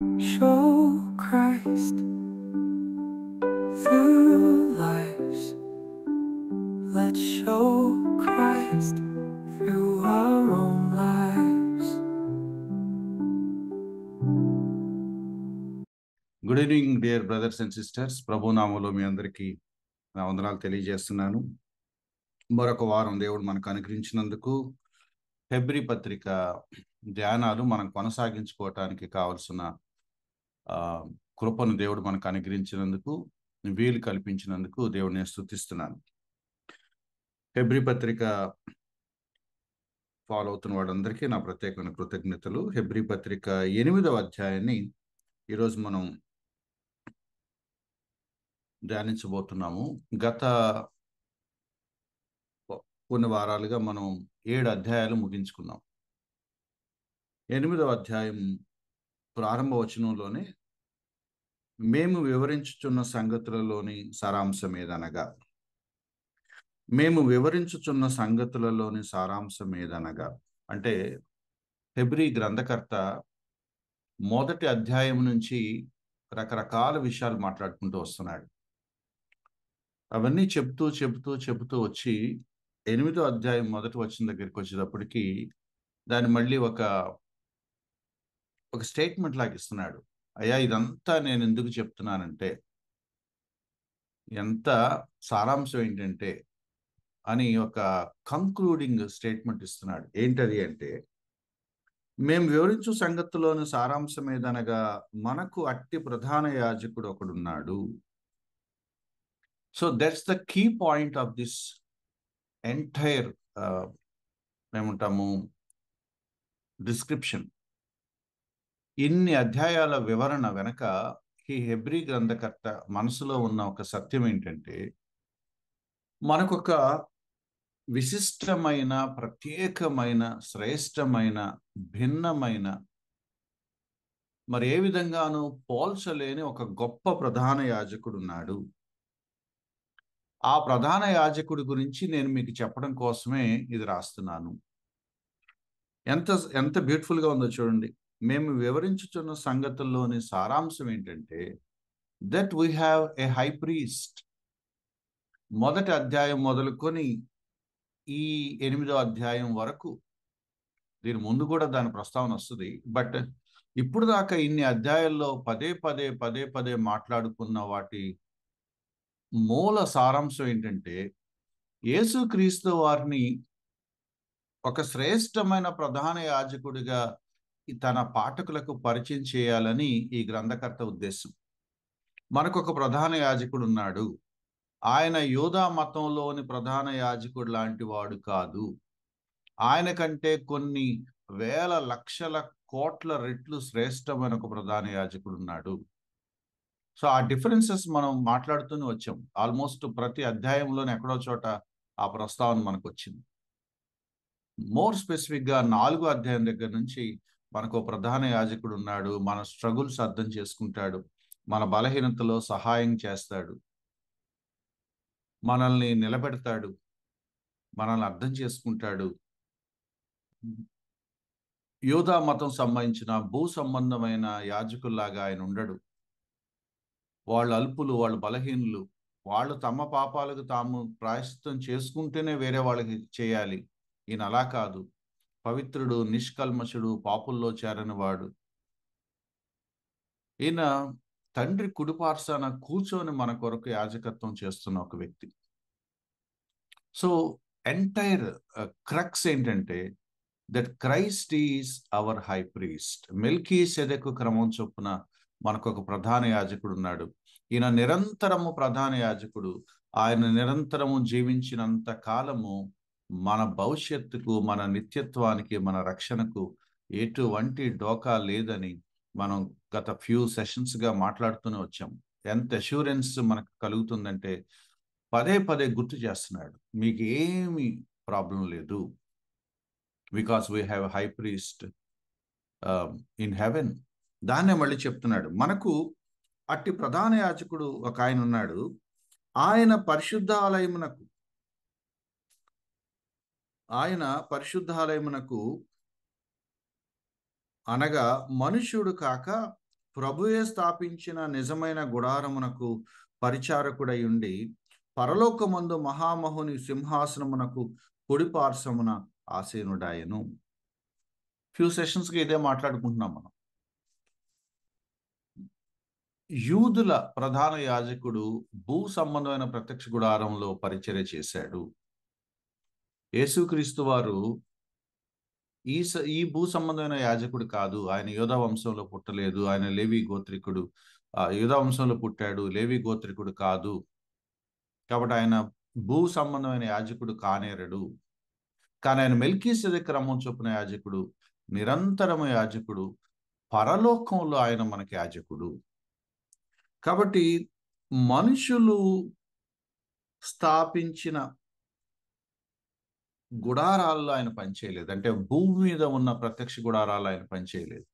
Show Christ through lives. Let's show Christ through our own lives. Good evening dear brothers and sisters. ప్రభు నామములో మీ అందరికీ నా వందనాలు తెలియజేస్తున్నాను. మరొక వారం దేవుడు మనకు అనుగ్రహించినందుకు హెబ్రీ పత్రిక ధ్యానాలు మనం కొనసాగించుకోవటానికి కావలసిన కృపను దేవుడు మనకు అనుగ్రహించినందుకు, వీలు కల్పించినందుకు దేవుడిని స్తుతిస్తున్నాను. హెబ్రీ పత్రిక ఫాలో అవుతున్న వాళ్ళందరికీ నా ప్రత్యేకమైన కృతజ్ఞతలు. హెబ్రీ పత్రిక 8వ అధ్యాయాన్ని ఈరోజు మనం ధ్యానించబోతున్నాము. గత కొన్ని వారాలుగా మనం 7 అధ్యాయాలు ముగించుకున్నాం. 8వ అధ్యాయం ప్రారంభ వచనంలోనే మేము వివరించుచున్న సంగతులలోని సారాంశం ఏదనగా, అంటే హెబ్రీ గ్రంథకర్త మొదటి అధ్యాయం నుంచి రకరకాల విషయాలు మాట్లాడుకుంటూ వస్తున్నాడు. అవన్నీ చెబుతూ వచ్చి 8వ అధ్యాయం మొదటి వచనం దగ్గరికి వచ్చేటప్పటికి దాన్ని మళ్ళీ ఒక స్టేట్మెంట్ లాగా ఇస్తున్నాడు. అయ్యా, ఇదంతా నేను ఎందుకు చెప్తున్నానంటే, ఎంత సారాంశం ఏంటంటే అని ఒక కంక్లూడింగ్ స్టేట్మెంట్ ఇస్తున్నాడు. ఏంటది అంటే, మేము వివరించు సంగతిలోని సారాంశం ఏదనగా మనకు అట్టి ప్రధాన యాజకుడు ఒకడున్నాడు. So that's the key point of this entire ఏమంటాము డిస్క్రిప్షన్. ఇన్ని అధ్యాయాల వివరణ వెనక ఈ హెబ్రీ గ్రంథకర్త మనసులో ఉన్న ఒక సత్యం ఏంటంటే, మనకొక విశిష్టమైన, ప్రత్యేకమైన, శ్రేష్టమైన, భిన్నమైన, మరి ఏ విధంగానూ పోల్చలేని ఒక గొప్ప ప్రధాన యాజకుడు ఉన్నాడు. ఆ ప్రధాన యాజకుడి గురించి నేను మీకు చెప్పడం కోసమే ఇది రాస్తున్నాను. ఎంత ఎంత బ్యూటిఫుల్గా ఉందో చూడండి. మేము వివరించుచున్న సంగతుల్లోని సారాంశం ఏంటంటే, that we have a high priest. మొదటి అధ్యాయం మొదలుకొని ఈ 8వ అధ్యాయం వరకు, దీని ముందు కూడా దాని ప్రస్తావన వస్తుంది, బట్ ఇప్పుడు దాకా ఇన్ని అధ్యాయాల్లో పదే పదే మాట్లాడుకున్న వాటి మూల సారాంశం ఏంటంటే, యేసుక్రీస్తు వారిని ఒక శ్రేష్టమైన ప్రధాన యాజకుడిగా తన పాఠకులకు పరిచయం చేయాలని ఈ గ్రంథకర్త ఉద్దేశం. మనకొక ప్రధాన యాజకుడు ఉన్నాడు. ఆయన యూదా మతంలోని ప్రధాన యాజకుడు లాంటి వాడు కాదు. ఆయన కంటే కొన్ని వేల లక్షల కోట్ల రెట్లు శ్రేష్టమైన ఒక ప్రధాన యాజకుడు ఉన్నాడు. సో ఆ డిఫరెన్సెస్ మనం మాట్లాడుతూనే వచ్చాం. ఆల్మోస్ట్ ప్రతి అధ్యాయంలోనే ఎక్కడో చోట ఆ ప్రస్తావన మనకు వచ్చింది. మోర్ స్పెసిఫిక్గా 4వ అధ్యాయం దగ్గర నుంచి మనకు ప్రధాన యాజకుడు ఉన్నాడు. మన స్ట్రగుల్స్ అర్థం చేసుకుంటాడు, మన బలహీనతలో సహాయం చేస్తాడు, మనల్ని నిలబెడతాడు, మనల్ని అర్థం చేసుకుంటాడు. యూదా మతం సంబంధించిన భూ సంబంధమైన యాజకుల్లాగా ఆయన ఉండడు. వాళ్ళు అల్పులు, వాళ్ళు బలహీనులు, వాళ్ళు తమ పాపాలకు తాము ప్రాయశ్చిత్తం చేసుకుంటేనే వేరే వాళ్ళకి చేయాలి. ఈయన అలా కాదు. పవిత్రుడు, నిష్కల్మషుడు, పాపుల్లో చేరని వాడు. ఈయన తండ్రి కుడిపార్శ్వాన కూర్చొని మన కొరకు యాజకత్వం చేస్తున్న ఒక వ్యక్తి. సో ఎంటైర్ క్రక్స్ ఏంటంటే, that Christ is our high priest. మెల్కీసెదెకు క్రమం చొప్పున మనకు ఒక ప్రధాన యాజకుడు ఉన్నాడు. ఈయన నిరంతరము ప్రధాన యాజకుడు. ఆయన నిరంతరము జీవించినంత కాలము మన భవిష్యత్తుకు, మన నిత్యత్వానికి, మన రక్షణకు ఎటువంటి డోకా లేదని మనం గత ఫ్యూ సెషన్స్గా మాట్లాడుతూనే వచ్చాం. ఎంత అష్యూరెన్స్ మనకు కలుగుతుందంటే, పదే గుర్తు చేస్తున్నాడు, మీకు ఏమి ప్రాబ్లం లేదు, because we have high priest in heaven. దాన్నే మళ్ళీ చెప్తున్నాడు. మనకు అట్టి ప్రధాన యాజకుడు ఒక ఆయన ఉన్నాడు. ఆయన పరిశుద్ధాలయమునకు అనగా మనుష్యుడు కాక ప్రభువే స్థాపించిన నిజమైన గుడారమునకు పరిచారకుడై ఉండి పరలోకమందు మహామహుని సింహాసనమునకు కుడిపార్శ్వమున ఆసీనుడాయను. ఫ్యూ సెషన్స్కి ఇదే మాట్లాడుకుంటున్నాం మనం. యూదుల ప్రధాన యాజకుడు భూ సంబంధమైన ప్రత్యక్ష గుడారంలో పరిచర్య చేశాడు. యేసుక్రీస్తు వారు ఈ భూ సంబంధమైన యాజకుడు కాదు. ఆయన యోధా వంశంలో పుట్టలేదు. ఆయన లేవి గోత్రికుడు. యోధా వంశంలో పుట్టాడు, లేవి గోత్రికుడు కాదు. కాబట్టి ఆయన భూ సంబంధమైన యాజకుడు కానేరడు. కానీ ఆయన మెల్కీసెదెకు క్రమం చొప్పున యాజకుడు, నిరంతరము యాజకుడు, పరలోకంలో ఆయన మనకి యాజకుడు. కాబట్టి మనుషులు స్థాపించిన గుడారాల్లో ఆయన పనిచేయలేదు. అంటే భూమి మీద ఉన్న ప్రత్యక్ష గుడారాలు ఆయన పనిచేయలేదు.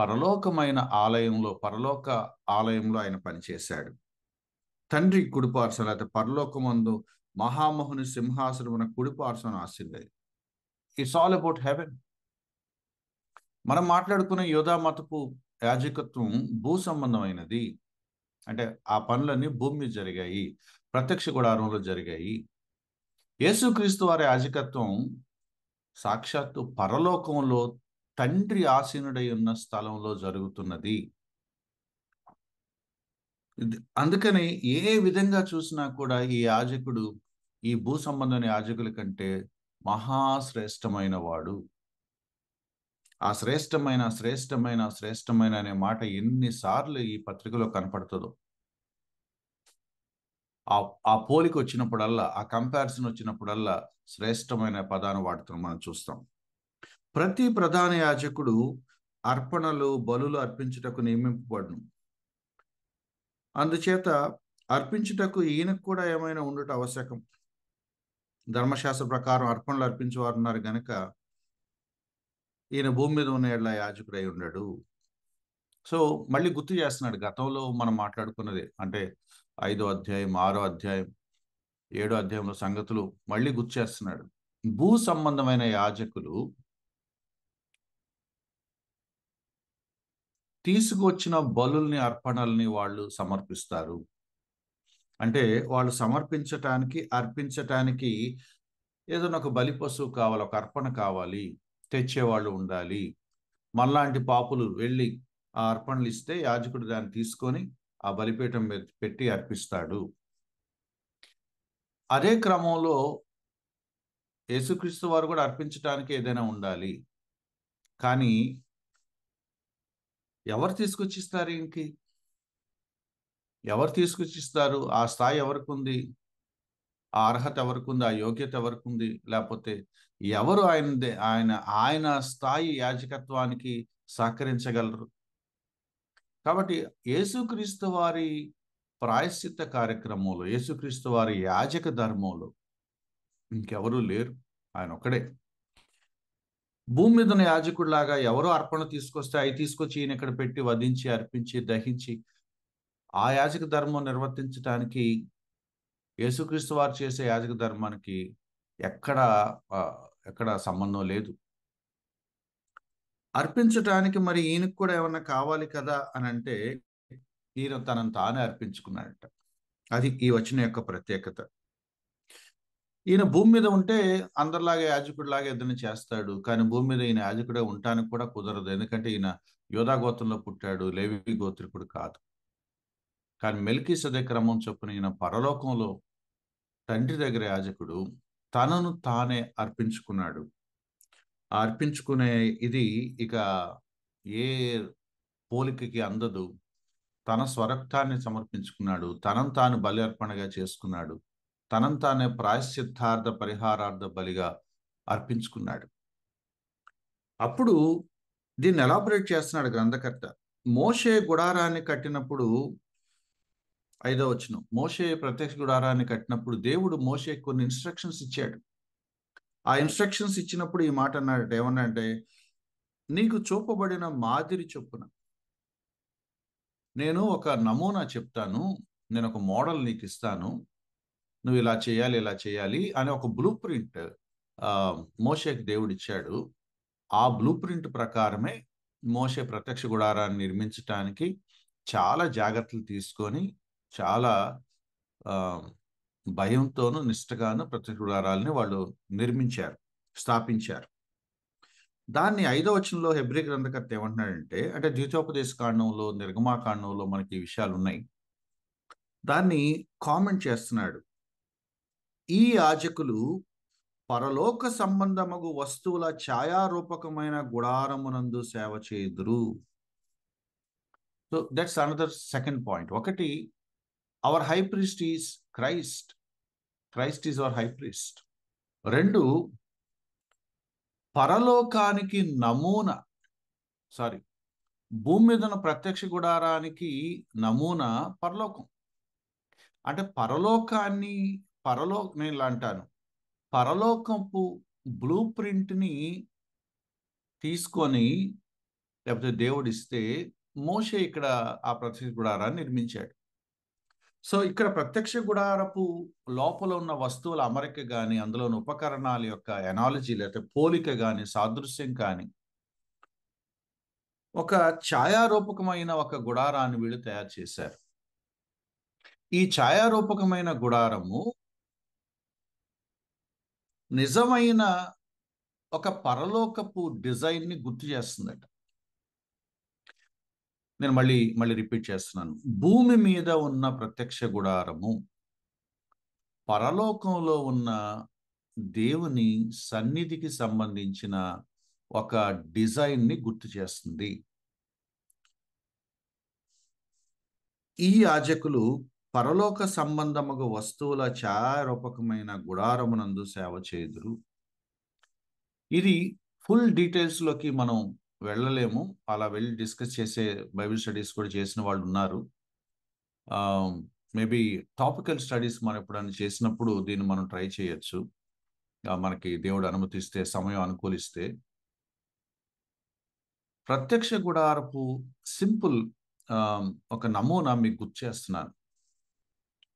పరలోక ఆలయంలో ఆయన పనిచేశాడు. తండ్రి కుడిపార్శ్వన, అయితే పరలోకమందు మహామహుని సింహాసనమున కుడిపార్శ్వన ఆసీనుడై. It's all about heaven. మనం మాట్లాడుకున్న యోధా మతపు యాజకత్వం భూ సంబంధమైనది. అంటే ఆ పనులన్నీ భూమి మీద జరిగాయి, ప్రత్యక్ష గుడారంలో జరిగాయి. యేసుక్రీస్తు వారి యాజకత్వం సాక్షాత్తు పరలోకంలో తండ్రి ఆసీనుడై ఉన్న స్థలంలో జరుగుతున్నది. అందుకని ఏ విధంగా చూసినా కూడా ఈ యాజకుడు ఈ భూ సంబంధమైన యాజకుల కంటే మహాశ్రేష్టమైన వాడు. ఆ శ్రేష్టమైన అనే మాట ఎన్నిసార్లు ఈ పత్రికలో కనపడుతుందో, ఆ పోలిక వచ్చినప్పుడల్లా, ఆ కంపారిజన్ వచ్చినప్పుడల్లా శ్రేష్టమైన పదాన్ని వాడుతున్నాం మనం చూస్తాం. ప్రతి ప్రధాన యాజకుడు అర్పణలు, బలులు అర్పించుటకు నియమింపబడును. అందుచేత అర్పించుటకు ఈయనకు కూడా ఏమైనా ఉండుట ఆవశ్యకం. ధర్మశాస్త్ర ప్రకారం అర్పణలు అర్పించేవారు ఉన్నారు గనక ఈయన భూమి మీద ఉన్న ఏళ్ళ యాజకుడై ఉన్నాడు. సో మళ్ళీ గుర్తు చేస్తున్నాడు గతంలో మనం మాట్లాడుకున్నది. అంటే 5వ అధ్యాయం, 6వ అధ్యాయం, 7వ అధ్యాయంలో సంగతులు మళ్ళీ గుర్తు చేస్తున్నాడు. భూ సంబంధమైన యాజకులు తీసుకువచ్చిన బలుల్ని, అర్పణల్ని వాళ్ళు సమర్పిస్తారు. అంటే వాళ్ళు సమర్పించటానికి, అర్పించటానికి ఏదైనా ఒక బలి పశువు కావాలి, ఒక అర్పణ కావాలి, తెచ్చేవాళ్ళు ఉండాలి. మనలాంటి పాపులు వెళ్ళి ఆ అర్పణలు ఇస్తే యాజకుడు దాన్ని తీసుకొని ఆ బలిపీఠం మీద పెట్టి అర్పిస్తాడు. అదే క్రమంలో యేసుక్రీస్తు వారు కూడా అర్పించటానికి ఏదైనా ఉండాలి. కానీ ఎవరు తీసుకొచ్చిస్తారు? ఇంకి ఎవరు తీసుకొచ్చిస్తారు? ఆ స్థాయి ఎవరికి ఉంది? ఆ అర్హత ఎవరికి ఉంది? ఆ యోగ్యత ఎవరికి ఉంది? లేకపోతే ఎవరు ఆయన స్థాయి యాజకత్వానికి సహకరించగలరు? కాబట్టి యేసుక్రీస్తు వారి ప్రాయశ్చిత్త కార్యక్రమంలో, యేసుక్రీస్తు వారి యాజక ధర్మంలో ఇంకెవరూ లేరు, ఆయన ఒక్కడే. భూమి మీద ఉన్న యాజకుడిలాగా ఎవరో అర్పణ తీసుకొస్తే అవి తీసుకొచ్చి ఈయన ఇక్కడ పెట్టి వధించి, అర్పించి, దహించి ఆ యాజక ధర్మం నిర్వర్తించడానికి యేసుక్రీస్తు వారు చేసే యాజక ధర్మానికి ఎక్కడ సంబంధం లేదు. అర్పించటానికి మరి ఈయనకు కూడా ఏమన్నా కావాలి కదా అని అంటే ఈయన తనను తానే అర్పించుకున్నాడట. అది ఈ వచనం యొక్క ప్రత్యేకత. ఈయన భూమి మీద ఉంటే అందరిలాగా యాజకుడిలాగా ఏదైనా చేస్తాడు. కానీ భూమి మీద ఈయన యాజకుడే ఉండటానికి కూడా కుదరదు. ఎందుకంటే ఈయన యోధా గోత్రంలో పుట్టాడు, లేవి గోత్రికుడు కాదు. కానీ మెల్కీసెదెకు క్రమం చొప్పున ఈయన పరలోకంలో తండ్రి దగ్గర యాజకుడు, తనను తానే అర్పించుకున్నాడు. అర్పించుకునే ఇది ఇక ఏ పోలికకి అందదు. తన స్వరక్తాన్ని సమర్పించుకున్నాడు, తనను తాను బలి అర్పణగా చేసుకున్నాడు, తనను తానే ప్రాయశ్చిత్తార్థ పరిహారార్థ బలిగా అర్పించుకున్నాడు. అప్పుడు దీన్ని ఎలాబరేట్ చేస్తున్నాడు గ్రంథకర్త. మోషే గుడారాన్ని కట్టినప్పుడు, 5వ వచనం, మోషే ప్రత్యక్ష గుడారాన్ని కట్టినప్పుడు దేవుడు మోషే కొన్ని ఇన్స్ట్రక్షన్స్ ఇచ్చాడు. ఆ ఇన్స్ట్రక్షన్స్ ఇచ్చినప్పుడు ఈ మాట అన్నాడట. ఏమన్నాడంటే, నీకు చూపబడిన మాదిరి చొప్పున నేను ఒక నమూనా చెప్తాను, నేను ఒక మోడల్ నీకు ఇస్తాను, నువ్వు ఇలా చేయాలి అని ఒక బ్లూ ప్రింట్ మోషేకి దేవుడు ఇచ్చాడు. ఆ బ్లూ ప్రింట్ ప్రకారమే మోషే ప్రత్యక్ష గుడారాన్ని నిర్మించటానికి చాలా జాగ్రత్తలు తీసుకొని చాలా ఆ, భయంతోనూ నిష్ఠగాను ప్రత్యక్ష గుడారాలని వాళ్ళు నిర్మించారు, స్థాపించారు. దాన్ని 5వ వచనంలో హెబ్రీ గ్రంథకర్త ఏమంటున్నాడంటే, అంటే ద్వితోపదేశ కాండంలో, నిర్గమాకాండంలో మనకి ఈ విషయాలు ఉన్నాయి. దాన్ని కామెంట్ చేస్తున్నాడు. ఈ యాజకులు పరలోక సంబంధమగు వస్తువుల ఛాయారూపకమైన గుడారమునందు సేవ చేయుదురు. So that's another second point. ఒకటి, our high priest is Christ. Christ is our high priest. 2, పరలోకానికి నమూనా, సారీ, భూమి మీద ఉన్న ప్రత్యక్ష గుడారానికి నమూనా పరలోకం. అంటే పరలోకాన్ని, నేను ఇలా అంటాను, పరలోకపు బ్లూ ప్రింట్ని తీసుకొని లేకపోతే దేవుడు ఇస్తే మోషే ఇక్కడ ఆ ప్రత్యక్ష గుడారాన్ని నిర్మించాడు. సో ఇక్కడ ప్రత్యక్ష గుడారపు లోపల ఉన్న వస్తువుల అమరిక కానీ, అందులోని ఉపకరణాల యొక్క ఎనాలజీ లేకపోతే పోలిక కానీ, సాదృశ్యం కానీ, ఒక ఛాయారూపకమైన ఒక గుడారాన్ని వీళ్ళు తయారు చేశారు. ఈ ఛాయారూపకమైన గుడారము నిజమైన ఒక పరలోకపు డిజైన్ని గుర్తు చేస్తుందట. నేను మళ్ళీ రిపీట్ చేస్తున్నాను. భూమి మీద ఉన్న ప్రత్యక్ష గుడారము పరలోకంలో ఉన్న దేవుని సన్నిధికి సంబంధించిన ఒక డిజైన్ని గుర్తు చేస్తుంది. ఈ యాజకులు పరలోక సంబంధముగా వస్తువుల ఛాయారూపకమైన గుడారమునందు సేవ చేయుదురు. ఇది ఫుల్ డీటెయిల్స్లోకి మనం వెళ్ళలేము. అలా వెళ్ళి డిస్కస్ చేసే బైబిల్ స్టడీస్ కూడా చేసిన వాళ్ళు ఉన్నారు. మేబీ టాపికల్ స్టడీస్ మనం ఎప్పుడైనా చేసినప్పుడు దీన్ని మనం ట్రై చేయొచ్చు, మనకి దేవుడు అనుమతిస్తే, సమయం అనుకూలిస్తే. ప్రత్యక్ష గుడారపు సింపుల్ ఒక నమూనా మీకు గుర్తు చేస్తున్నాను.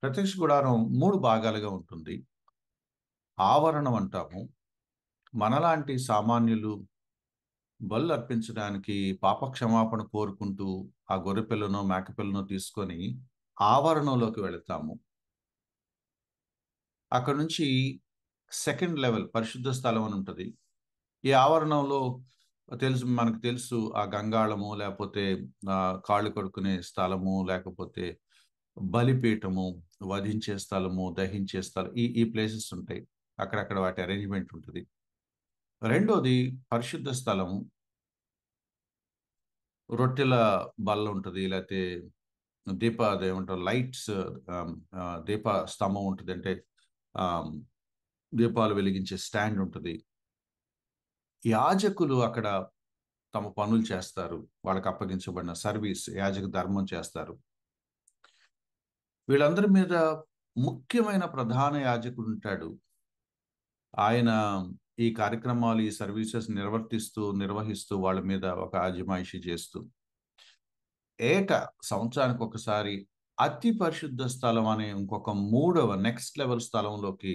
ప్రత్యక్ష గుడారం 3 భాగాలుగా ఉంటుంది. ఆవరణం అంటాము. మనలాంటి సామాన్యులు బలు అర్పించడానికి పాప క్షమాపణ కోరుకుంటూ ఆ గొర్రెపిల్లను మేకపిల్లను తీసుకొని ఆవరణంలోకి వెళతాము. అక్కడ నుంచి సెకండ్ లెవెల్ పరిశుద్ధ స్థలం అని ఉంటుంది. ఈ ఆవరణంలో మనకు తెలుసు ఆ గంగాళము, లేకపోతే కాళ్ళు కడుక్కునే స్థలము, లేకపోతే బలిపీఠము, వధించే స్థలము, దహించే స్థలం, ఈ ప్లేసెస్ ఉంటాయి. అక్కడక్కడ వాటి అరేంజ్మెంట్ ఉంటుంది. రెండోది పరిశుద్ధ స్థలము, రొట్టెల బల్ల ఉంటుంది, లేకపోతే అదేమంటారు లైట్స్, దీప స్తంభం ఉంటుంది, అంటే దీపాలు వెలిగించే స్టాండ్ ఉంటుంది. యాజకులు అక్కడ తమ పనులు చేస్తారు, వాళ్ళకి అప్పగించబడిన సర్వీస్, యాజక ధర్మం చేస్తారు. వీళ్ళందరి మీద ముఖ్యమైన ప్రధాన యాజకుడు ఉంటాడు. ఆయన ఈ కార్యక్రమాలు, ఈ సర్వీసెస్ నిర్వహిస్తూ వాళ్ళ మీద ఒక అజమాయిషి చేస్తూ సంవత్సరానికి ఒకసారి అతి పరిశుద్ధ స్థలం అనే ఇంకొక 3వ నెక్స్ట్ లెవెల్ స్థలంలోకి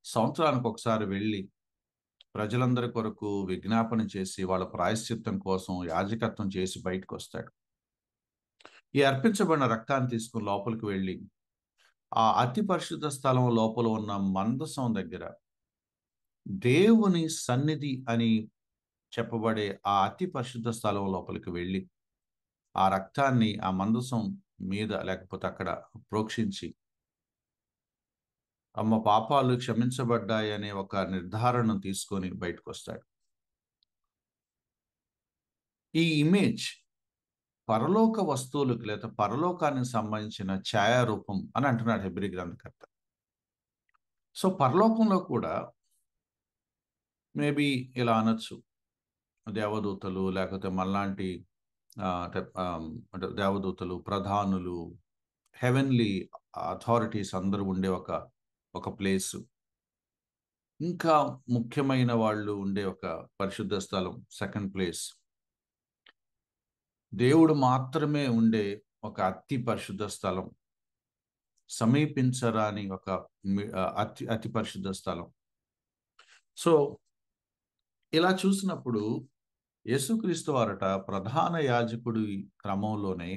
సంవత్సరానికి ఒకసారి వెళ్ళి ప్రజలందరి కొరకు విజ్ఞాపన చేసి వాళ్ళ ప్రాయశ్చిత్తం కోసం యాజకత్వం చేసి బయటకు వస్తాడు. ఈ అర్పించబడిన రక్తాన్ని తీసుకుని లోపలికి వెళ్ళి ఆ అతి పరిశుద్ధ స్థలం లోపల ఉన్న మందసం దగ్గర దేవుని సన్నిధి అని చెప్పబడే ఆ అతి పరిశుద్ధ స్థలం లోపలికి వెళ్ళి ఆ రక్తాన్ని ఆ మందసం మీద లేకపోతే అక్కడ ప్రోక్షించి తమ పాపాలు క్షమించబడ్డాయి అనే ఒక నిర్ధారణ తీసుకొని బయటకు వస్తాడు. ఈ ఇమేజ్ పరలోక వస్తువులకు లేదా పరలోకానికి సంబంధించిన ఛాయారూపం అని అంటున్నాడు హెబ్రీ గ్రంథకర్త. సో పరలోకంలో కూడా మేబీ ఇలా అనొచ్చు, దేవదూతలు లేకపోతే మనలాంటి అంటే దేవదూతలు, ప్రధానులు, హెవెన్లీ అథారిటీస్ అందరూ ఉండే ఒక ప్లేసు, ఇంకా ముఖ్యమైన వాళ్ళు ఉండే ఒక పరిశుద్ధ స్థలం సెకండ్ ప్లేస్, దేవుడు మాత్రమే ఉండే ఒక అతి పరిశుద్ధ స్థలం, సమీపించరాని ఒక అతి పరిశుద్ధ స్థలం. సో ఇలా చూసినప్పుడు యేసుక్రీస్తు వారట ప్రధాన యాజకుడి క్రమంలోనే,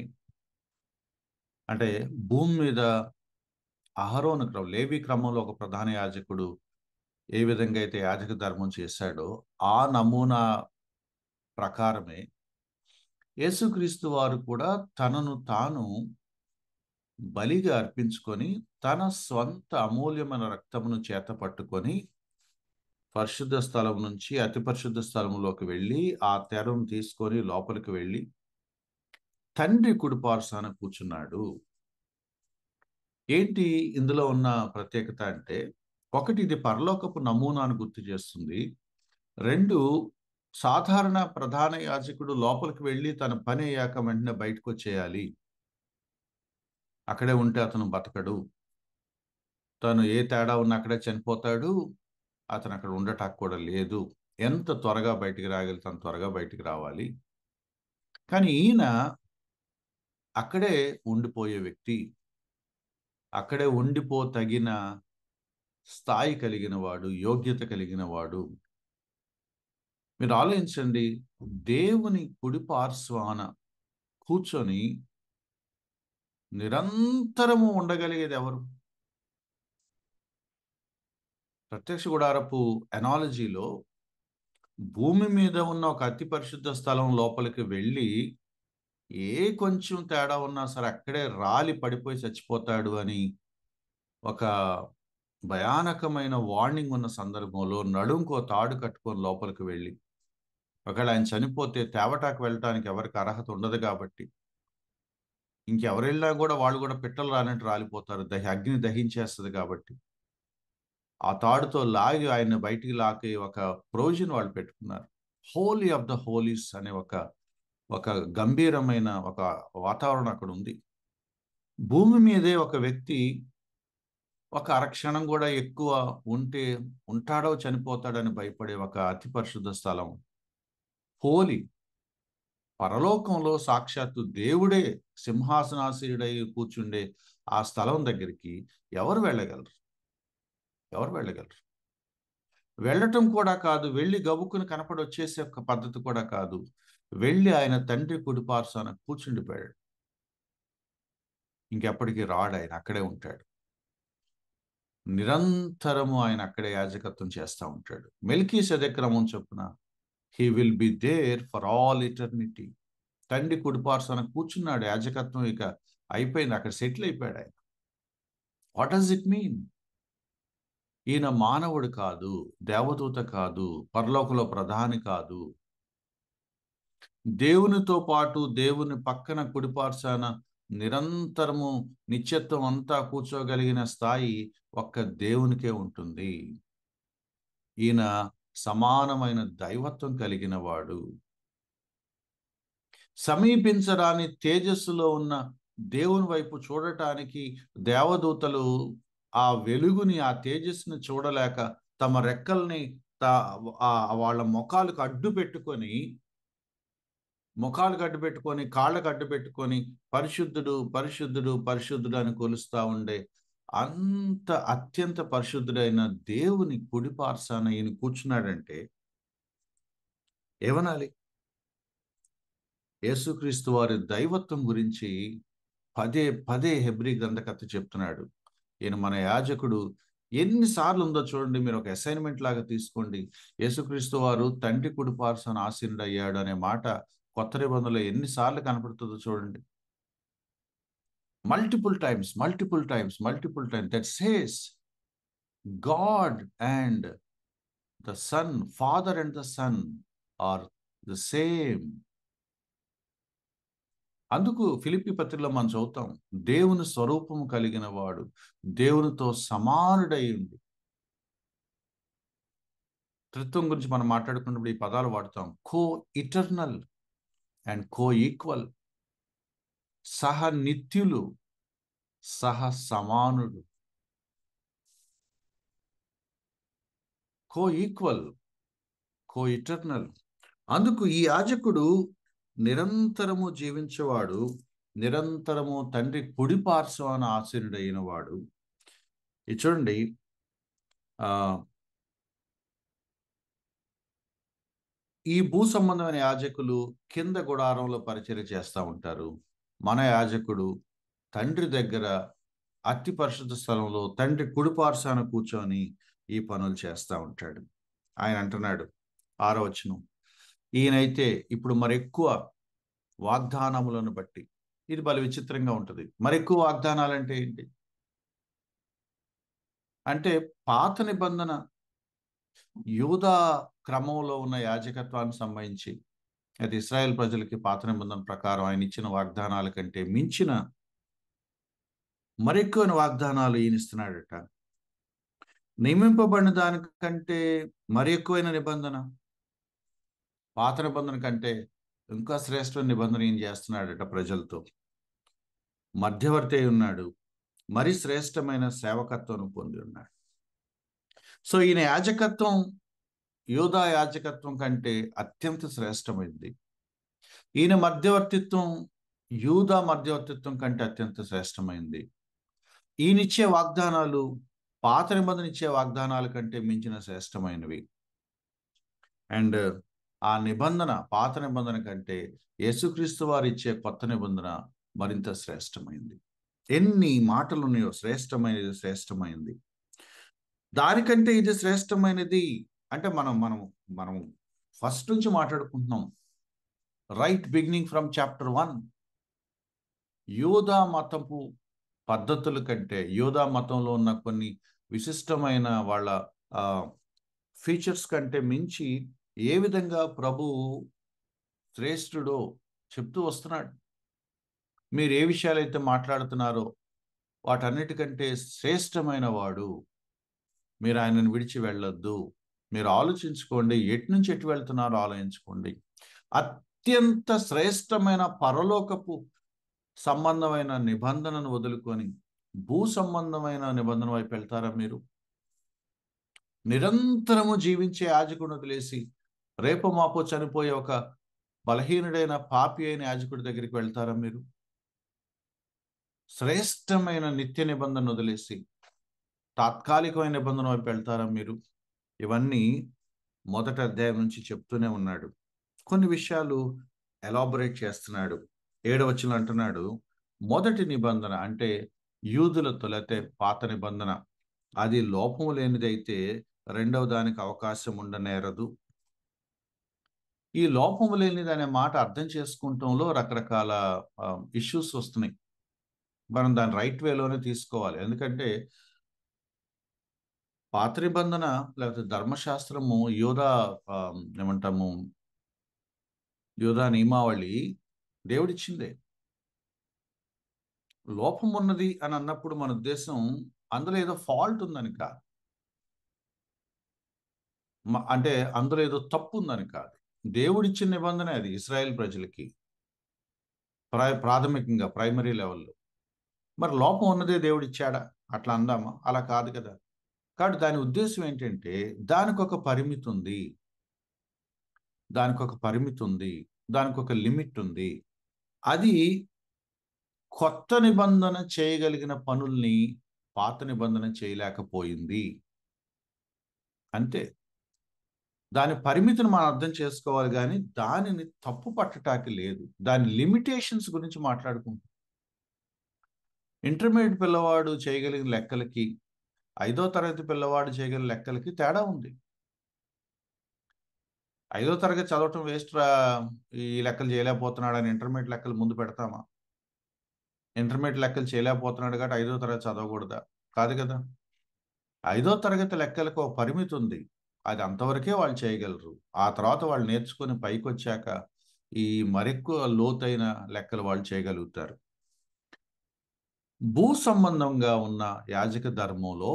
అంటే భూమి మీద అహరోను క్రమం, లేవి క్రమంలో ఒక ప్రధాన యాజకుడు ఏ విధంగా అయితే యాజక ధర్మం చేశాడో ఆ నమూనా ప్రకారమే యేసుక్రీస్తు వారు కూడా తనను తాను బలిగా అర్పించుకొని తన స్వంత అమూల్యమైన రక్తమును చేత పట్టుకొని పరిశుద్ధ స్థలం నుంచి అతి పరిశుద్ధ స్థలంలోకి వెళ్ళి ఆ తెరను తీసుకొని లోపలికి వెళ్ళి తండ్రి కుడిపార్శ్వాన కూర్చున్నాడు. ఏంటి ఇందులో ఉన్న ప్రత్యేకత అంటే, ఒకటి, ఇది పరలోకపు నమూనాను గుర్తు చేస్తుంది. 2, సాధారణ ప్రధాన యాజకుడు లోపలికి వెళ్ళి తన పని అయ్యాక వెంటనే బయటకు వచ్చేయాలి, అక్కడే ఉంటే అతను బతకడు, తను ఏ తేడా ఉన్నా అక్కడే చనిపోతాడు, అతను అక్కడ ఉండటానికి కూడా లేదు, ఎంత త్వరగా బయటికి రాగలిగితే అంత త్వరగా బయటికి రావాలి. కానీ ఈయన అక్కడే ఉండిపోయే వ్యక్తి, అక్కడే ఉండిపోతగిన స్థాయి కలిగిన వాడు, యోగ్యత కలిగిన వాడు. మీరు ఆలోచించండి, దేవుని కుడి పార్శ్వాన కూర్చొని నిరంతరము ఉండగలిగేది ఎవరు? ప్రత్యక్ష గుడారపు ఎనాలజీలో భూమి మీద ఉన్న ఒక అతి పరిశుద్ధ స్థలం లోపలికి వెళ్ళి ఏ కొంచెం తేడా ఉన్నా సరే అక్కడే రాలి పడిపోయి చచ్చిపోతాడు అని ఒక భయానకమైన వార్నింగ్ ఉన్న సందర్భంలో నడుంకో తాడు కట్టుకొని లోపలికి వెళ్ళి, ఒకవేళ ఆయన చనిపోతే తేవటాకు వెళ్ళటానికి ఎవరికి అర్హత ఉండదు కాబట్టి ఇంకెవరు వెళ్ళినా కూడా వాళ్ళు కూడా పిట్టలు రానట్టు రాలిపోతారు, అగ్ని దహించేస్తుంది కాబట్టి ఆ తాడుతో లాగి ఆయన బయటికి లాగే ఒక ప్రొవిజన్ వాళ్ళు పెట్టుకున్నారు. హోలీ ఆఫ్ ద హోలీస్ అనే ఒక గంభీరమైన ఒక వాతావరణం అక్కడ ఉంది. భూమి మీదే ఒక వ్యక్తి ఒక అరక్షణం కూడా ఎక్కువ ఉంటే ఉంటాడో చనిపోతాడని భయపడే ఒక అతి పరిశుద్ధ స్థలం హోలీ. పరలోకంలో సాక్షాత్తు దేవుడే సింహాసనాసీనుడై కూర్చుండే ఆ స్థలం దగ్గరికి ఎవరు వెళ్ళగలరు? ఎవరు వెళ్ళగలరు? వెళ్ళటం కూడా కాదు, వెళ్ళి గబుక్కుని కనపడి వచ్చేసే ఒక పద్ధతి కూడా కాదు, వెళ్ళి ఆయన తండ్రి కుడిపార్శ్వాన కూర్చుండిపోయాడు. ఇంకెప్పటికీ రాడు, ఆయన అక్కడే ఉంటాడు. నిరంతరము ఆయన అక్కడే యాజకత్వం చేస్తూ ఉంటాడు. మెల్కీసెదెకు క్రమం చొప్పున he will be there for all eternity. తండ్రి కుడిపార్శ్వాన కూర్చున్నాడు, యాజకత్వం ఇక అయిపోయింది, అక్కడ సెటిల్ అయిపోయాడు ఆయన. What does it mean? ఈయన మానవుడు కాదు, దేవదూత కాదు, పరలోకంలో ప్రధాని కాదు, దేవునితో పాటు దేవుని పక్కన కుడిపార్శ్వాన నిరంతరము నిత్యత్వం అంతా కూర్చోగలిగిన స్థాయి ఒక్క దేవునికే ఉంటుంది. ఈయన సమానమైన దైవత్వం కలిగిన వాడు. సమీపించరాని తేజస్సులో ఉన్న దేవుని వైపు చూడటానికి దేవదూతలు ఆ వెలుగుని, ఆ తేజస్సుని చూడలేక తమ రెక్కల్ని వాళ్ళ ముఖాలకు అడ్డు పెట్టుకొని కాళ్ళకు అడ్డు పెట్టుకొని పరిశుద్ధుడు పరిశుద్ధుడు పరిశుద్ధుడు అని కొలుస్తా ఉండే అంత అత్యంత పరిశుద్ధుడైన దేవుని కుడిపార్శ్వాన ఈయన కూర్చున్నాడంటే ఏమనాలి? యేసుక్రీస్తు వారి దైవత్వం గురించి పదే పదే హెబ్రీ గ్రంథకర్త చెప్తున్నాడు. ఈయన మన యాజకుడు. ఎన్నిసార్లు ఉందో చూడండి, మీరు ఒక అసైన్మెంట్ లాగా తీసుకోండి. యేసుక్రీస్తు వారు తండ్రి కుడిపార్శ్వాన ఆసీనుడు అయ్యాడు అనే మాట కొత్త నిబంధనలో ఎన్నిసార్లు కనపడుతుందో చూడండి. Multiple times that says God and the Son, Father and the Son are the same. అందుకు ఫిలిప్పీ పత్రికలో మనం చదువుతాం, దేవుని స్వరూపము కలిగిన వాడు, దేవునితో సమానుడై ఉంది. త్రిత్వం గురించి మనం మాట్లాడుకున్నప్పుడు ఈ పదాలు వాడుతాం, కో ఇటర్నల్ అండ్ కో ఈక్వల్, సహ నిత్యులు, సహ సమానుడు, కో ఈక్వల్, కో ఇటర్నల్. అందుకు ఈ యాజకుడు నిరంతరము జీవించేవాడు, నిరంతరము తండ్రి కుడి పార్శ్వాన ఆసీనుడైన వాడు. ఇది చూడండి, ఈ భూ సంబంధమైన యాజకులు కింద గుడారంలో పరిచర్య చేస్తూ ఉంటారు. మన యాజకుడు తండ్రి దగ్గర అతి పరిశుద్ధ స్థలంలో తండ్రి కుడిపార్శాన కూర్చొని ఈ పనులు చేస్తూ ఉంటాడు. ఆయన అంటున్నాడు 6వ వచనం, ఈయనైతే ఇప్పుడు మరెక్కువ వాగ్దానములను బట్టి, ఇది బలి విచిత్రంగా ఉంటుంది. మరెక్కువ వాగ్దానాలు అంటే ఏంటి అంటే, పాత నిబంధన యూదా క్రమంలో ఉన్న యాజకత్వానికి సంబంధించి, అది ఇశ్రాయేల్ ప్రజలకి పాత నిబంధన ప్రకారం ఆయన ఇచ్చిన వాగ్దానాల కంటే మించిన మరెక్కువైన వాగ్దానాలు ఈయన ఇస్తున్నాడట. నియమింపబడిన దానికంటే మరి ఎక్కువైన నిబంధన, పాత నిబంధన కంటే ఇంకా శ్రేష్ఠ నిబంధన ఏం చేస్తున్నాడట ప్రజలతో. మధ్యవర్తి అయి ఉన్నాడు, మరి శ్రేష్టమైన సేవకత్వం పొంది ఉన్నాడు. సో ఈయన యాజకత్వం యూదా యాజకత్వం కంటే అత్యంత శ్రేష్టమైంది. ఈయన మధ్యవర్తిత్వం యూదా మధ్యవర్తిత్వం కంటే అత్యంత శ్రేష్టమైంది. ఈయనిచ్చే వాగ్దానాలు పాత నిబంధన ఇచ్చే వాగ్దానాల కంటే మించిన శ్రేష్టమైనవి. అండ్ ఆ నిబంధన పాత నిబంధన కంటే యేసుక్రీస్తు వారు ఇచ్చే కొత్త నిబంధన మరింత శ్రేష్టమైంది. ఎన్ని మాటలు ఉన్నాయో, శ్రేష్టమైనది శ్రేష్టమైంది. దానికంటే ఇది శ్రేష్టమైనది అంటే మనం ఫస్ట్ నుంచి మాట్లాడుకుంటున్నాం. Right beginning from chapter 1. యూదా మతపు పద్ధతుల కంటే, యూదా మతంలో ఉన్న కొన్ని విశిష్టమైన వాళ్ళ ఫీచర్స్ కంటే మించి ఏ విధంగా ప్రభువు శ్రేష్ఠుడో చెప్తూ వస్తున్నాడు. మీరు ఏ విషయాలైతే మాట్లాడుతున్నారో వాటన్నిటికంటే శ్రేష్టమైన వాడు, మీరు ఆయనను విడిచి వెళ్ళొద్దు, మీరు ఆలోచించుకోండి, ఎటు నుంచి ఎటు వెళ్తున్నారో ఆలోచించుకోండి. అత్యంత శ్రేష్టమైన పరలోకపు సంబంధమైన నిబంధనను వదులుకొని భూ సంబంధమైన నిబంధన వైపు వెళ్తారా మీరు? నిరంతరము జీవించే యాజకుడిని వదిలేసి రేపు మాపో చనిపోయే ఒక బలహీనుడైన పాపి అయిన యాజకుడి దగ్గరికి వెళ్తారా మీరు? శ్రేష్టమైన నిత్య నిబంధన వదిలేసి తాత్కాలికమైన నిబంధన వైపు వెళ్తారా మీరు? ఇవన్నీ మొదటి అధ్యాయం నుంచి చెప్తూనే ఉన్నాడు. కొన్ని విషయాలు ఎలాబొరేట్ చేస్తున్నాడు. 7వ వచనంలో అంటున్నాడు, మొదటి నిబంధన అంటే యూదులతో లేకపోతే పాత నిబంధన అది లోపము లేనిదైతే రెండవ దానికి అవకాశం ఉండనేరదు. ఈ లోపము లేనిది అనే మాట అర్థం చేసుకుంటంలో రకరకాల ఇష్యూస్ వస్తున్నాయి. మనం దాన్ని రైట్ వేలోనే తీసుకోవాలి. ఎందుకంటే పాత నిబంధన లేకపోతే ధర్మశాస్త్రము ఏమంటాము యూదా నియమావళి దేవుడిచ్చిందే. లోపం ఉన్నది అని అన్నప్పుడు మన ఉద్దేశం అందులో ఏదో ఫాల్ట్ ఉందని కాదు, అంటే అందులో ఏదో తప్పు ఉందని కాదు. దేవుడిచ్చిన నిబంధన అది ఇశ్రాయేల్ ప్రజలకి ప్రాథమికంగా ప్రైమరీ లెవెల్లో. మరి లోపం ఉన్నదే దేవుడిచ్చాడా అట్లా అందామా? అలా కాదు కదా. కాబట్టి దాని ఉద్దేశం ఏంటంటే దానికి ఒక పరిమితి ఉంది, దానికి ఒక లిమిట్ ఉంది. అది కొత్త నిబంధన చేయగలిగిన పనుల్ని పాత నిబంధన చేయలేకపోయింది అంతే. దాని పరిమితిని మనం అర్థం చేసుకోవాలి, కానీ దానిని తప్పు పట్టటానికి లేదు. దాని లిమిటేషన్స్ గురించి మాట్లాడుకుంటాం. ఇంటర్మీడియట్ పిల్లవాడు చేయగలిగిన లెక్కలకి 5వ తరగతి పిల్లవాడు చేయగలిగిన లెక్కలకి తేడా ఉంది. 5వ తరగతి చదవటం వేస్ట్ రా, ఈ లెక్కలు చేయలేకపోతున్నాడు అని ఇంటర్మీడియట్ లెక్కలు ముందు పెడతామా? ఇంటర్మీడియట్ లెక్కలు చేయలేకపోతున్నాడు కాబట్టి 5వ తరగతి చదవకూడదా? కాదు కదా. 5వ తరగతి లెక్కలకు ఒక పరిమితి ఉంది, అది అంతవరకే వాళ్ళు చేయగలరు. ఆ తర్వాత వాళ్ళు నేర్చుకుని పైకి వచ్చాక ఈ మరెక్కువ లోతైన లెక్కలు వాళ్ళు చేయగలుగుతారు. భూ సంబంధంగా ఉన్న యాజక ధర్మంలో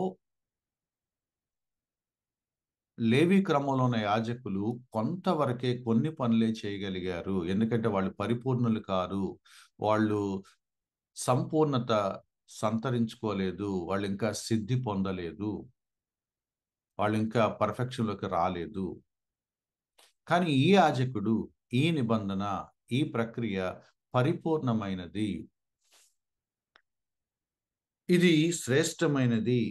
లేవి క్రమంలో ఉన్న యాజకులు కొంతవరకే కొన్ని పనులే చేయగలిగారు. ఎందుకంటే వాళ్ళు పరిపూర్ణులు కారు, వాళ్ళు సంపూర్ణత సంతరించుకోలేదు, వాళ్ళు ఇంకా సిద్ధి పొందలేదు, వాళ్ళు ఇంకా పర్ఫెక్షన్లోకి రాలేదు. కానీ ఈ యాజకుడు, ఈ నిబంధన, ఈ ప్రక్రియ పరిపూర్ణమైనది, ఇది శ్రేష్టమైనది.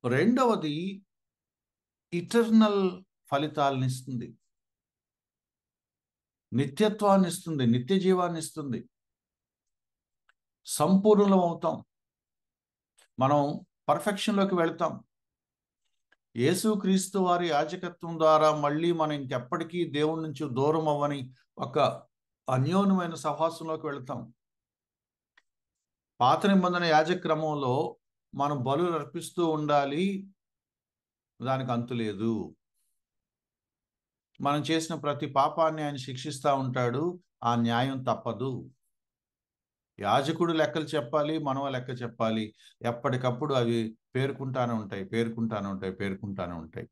రెండవది ఇటర్నల్ ఫలితాలను ఇస్తుంది, నిత్యత్వాన్ని ఇస్తుంది, నిత్య జీవాన్ని ఇస్తుంది. సంపూర్ణం అవుతాం, మనం పర్ఫెక్షన్లోకి వెళ్తాం. యేసుక్రీస్తు వారి యాజకత్వం ద్వారా మళ్ళీ మనం ఇంకెప్పటికీ దేవుడి నుంచి దూరం అవ్వని ఒక అన్యోన్యమైన సహవాసంలోకి వెళ్తాం. పాత నిబంధన యాజక్రమంలో మనం బలులు అర్పిస్తూ ఉండాలి, దానికి అంతు లేదు. మనం చేసిన ప్రతి పాపాన్ని ఆయన శిక్షిస్తూ ఉంటాడు, ఆ న్యాయం తప్పదు. యాజకుడు లెక్కలు చెప్పాలి, మనం లెక్క చెప్పాలి. ఎప్పటికప్పుడు అవి పేర్కొంటానే ఉంటాయి.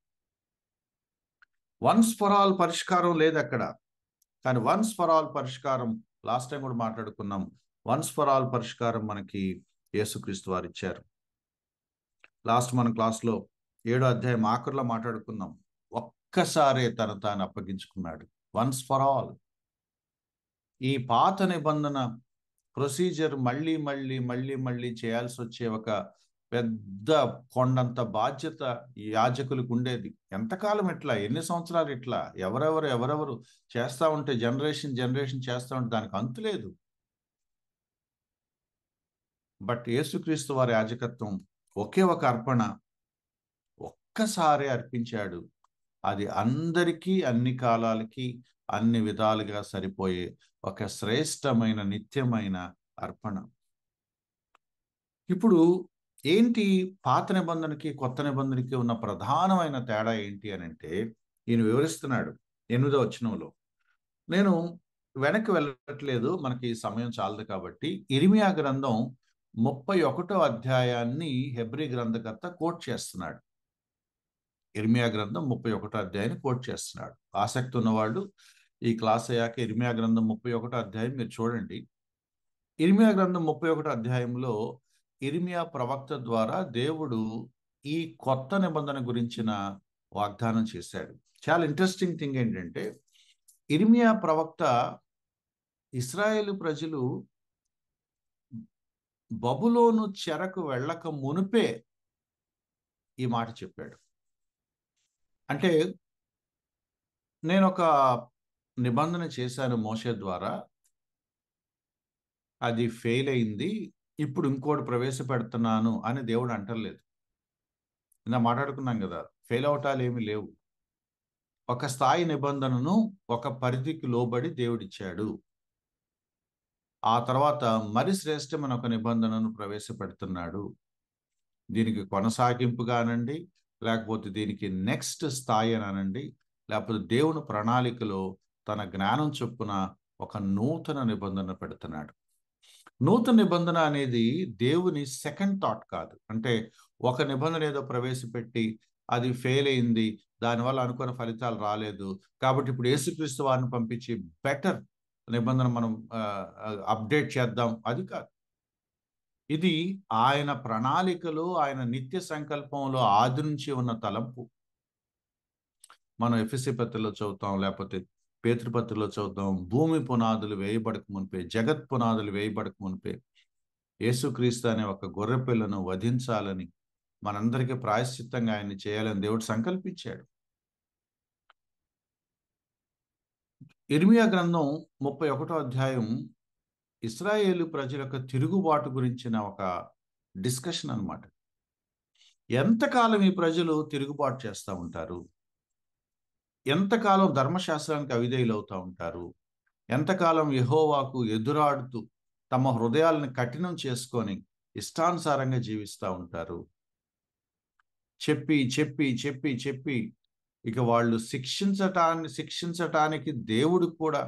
వన్స్ ఫర్ ఆల్ పరిష్కారం లేదు అక్కడ, కానీ వన్స్ ఫర్ ఆల్ పరిష్కారం లాస్ట్ టైం కూడా మాట్లాడుకున్నాం. వన్స్ ఫర్ ఆల్ పరిష్కారం మనకి యేసుక్రీస్తు వారు ఇచ్చారు. లాస్ట్ మన క్లాస్లో 7వ అధ్యాయం ఆఖరిలో మాట్లాడుకున్నాం. ఒక్కసారే తను తాను అప్పగించుకున్నాడు, వన్స్ ఫర్ ఆల్. ఈ పాత నిబంధన ప్రొసీజర్ మళ్ళీ చేయాల్సి వచ్చే ఒక పెద్ద కొండంత బాధ్యత ఈ యాజకులకు ఉండేది. ఎంతకాలం ఇట్లా, ఎన్ని సంవత్సరాలు ఇట్లా, ఎవరెవరు చేస్తూ ఉంటే జనరేషన్ చేస్తూ ఉంటే దానికి అంతు లేదు. బట్ యేసుక్రీస్తు వారి యాజకత్వం ఒకే ఒక అర్పణ ఒక్కసారి అర్పించాడు. అది అందరికీ అన్ని కాలాలకి అన్ని విధాలుగా సరిపోయే ఒక శ్రేష్టమైన నిత్యమైన అర్పణ. ఇప్పుడు ఏంటి పాత నిబంధనకి కొత్త నిబంధనకి ఉన్న ప్రధానమైన తేడా ఏంటి అని అంటే ఈయన వివరిస్తున్నాడు 8వ వచనంలో. నేను వెనక్కి వెళ్ళట్లేదు, మనకి సమయం చాలదు కాబట్టి. ఇర్మియా గ్రంథం 31వ అధ్యాయాన్ని హెబ్రీ గ్రంథకర్త కోట్ చేస్తున్నాడు. ఇర్మియా గ్రంథం 31వ అధ్యాయాన్ని కోట్ చేస్తున్నాడు. ఆసక్తి ఉన్నవాళ్ళు ఈ క్లాస్ అయ్యాక ఇర్మియా గ్రంథం 31వ అధ్యాయం మీరు చూడండి. ఇర్మియా గ్రంథం 31వ అధ్యాయంలో ఇర్మియా ప్రవక్త ద్వారా దేవుడు ఈ కొత్త నిబంధన గురించిన వాగ్దానం చేశాడు. చాలా ఇంట్రెస్టింగ్ థింగ్ ఏంటంటే ఇర్మియా ప్రవక్త ఇశ్రాయేలు ప్రజలు బబులోను చెరకు వెళ్ళక మునుపే ఈ మాట చెప్పాడు. అంటే నేను ఒక నిబంధన చేశాను మోషే ద్వారా, అది ఫెయిల్ అయింది, ఇప్పుడు ఇంకోటి ప్రవేశపెడుతున్నాను అని దేవుడు అంటలేదు. ఇలా మాట్లాడుకున్నాం కదా, ఫెయిల్ అవటాలు ఏమి లేవు. ఒక స్థాయి నిబంధనను ఒక పరిధికి లోబడి దేవుడిచ్చాడు. ఆ తర్వాత మరి శ్రేష్టమైన ఒక నిబంధనను ప్రవేశపెడుతున్నాడు. దీనికి కొనసాగింపుగా అనండి, లేకపోతే దీనికి నెక్స్ట్ స్థాయి అని అనండి, లేకపోతే దేవుని ప్రణాళికలో తన జ్ఞానం చొప్పున ఒక నూతన నిబంధన పెడుతున్నాడు. నూతన నిబంధన అనేది దేవుని సెకండ్ థాట్ కాదు. అంటే ఒక నిబంధన ఏదో ప్రవేశపెట్టి అది ఫెయిల్ అయింది, దానివల్ల అనుకున్న ఫలితాలు రాలేదు, కాబట్టి ఇప్పుడు యేసుక్రీస్తు వారిని పంపించి బెటర్ నిబంధన మనం అప్డేట్ చేద్దాం, అది కాదు. ఇది ఆయన ప్రణాళికలో, ఆయన నిత్య సంకల్పంలో ఆది నుంచి ఉన్న తలంపు. మనం ఎఫెసీ పత్రికలో చదువుతాం, లేకపోతే పేతురు పత్రికలో చదువుతాం. భూమి పునాదులు వేయబడక మునిపే, జగత్ పునాదులు వేయబడక మునిపే యేసుక్రీస్తు అనే ఒక గొర్రెపిల్లను వధించాలని, మనందరికీ ప్రాయశ్చిత్తంగా ఆయన్ని చేయాలని దేవుడు సంకల్పించాడు. ఇర్మియా గ్రంథం 31వ అధ్యాయం ఇశ్రాయేలు ప్రజల యొక్క తిరుగుబాటు గురించిన ఒక డిస్కషన్ అన్నమాట. ఎంతకాలం ఈ ప్రజలు తిరుగుబాటు చేస్తూ ఉంటారు, ఎంతకాలం ధర్మశాస్త్రానికి అవిధేయులు అవుతూ ఉంటారు, ఎంతకాలం యెహోవాకు ఎదురాడుతూ తమ హృదయాలను కఠినం చేసుకొని ఇష్టానుసారంగా జీవిస్తూ ఉంటారు. చెప్పి ఇక వాళ్ళు శిక్షించటానికి దేవుడు కూడా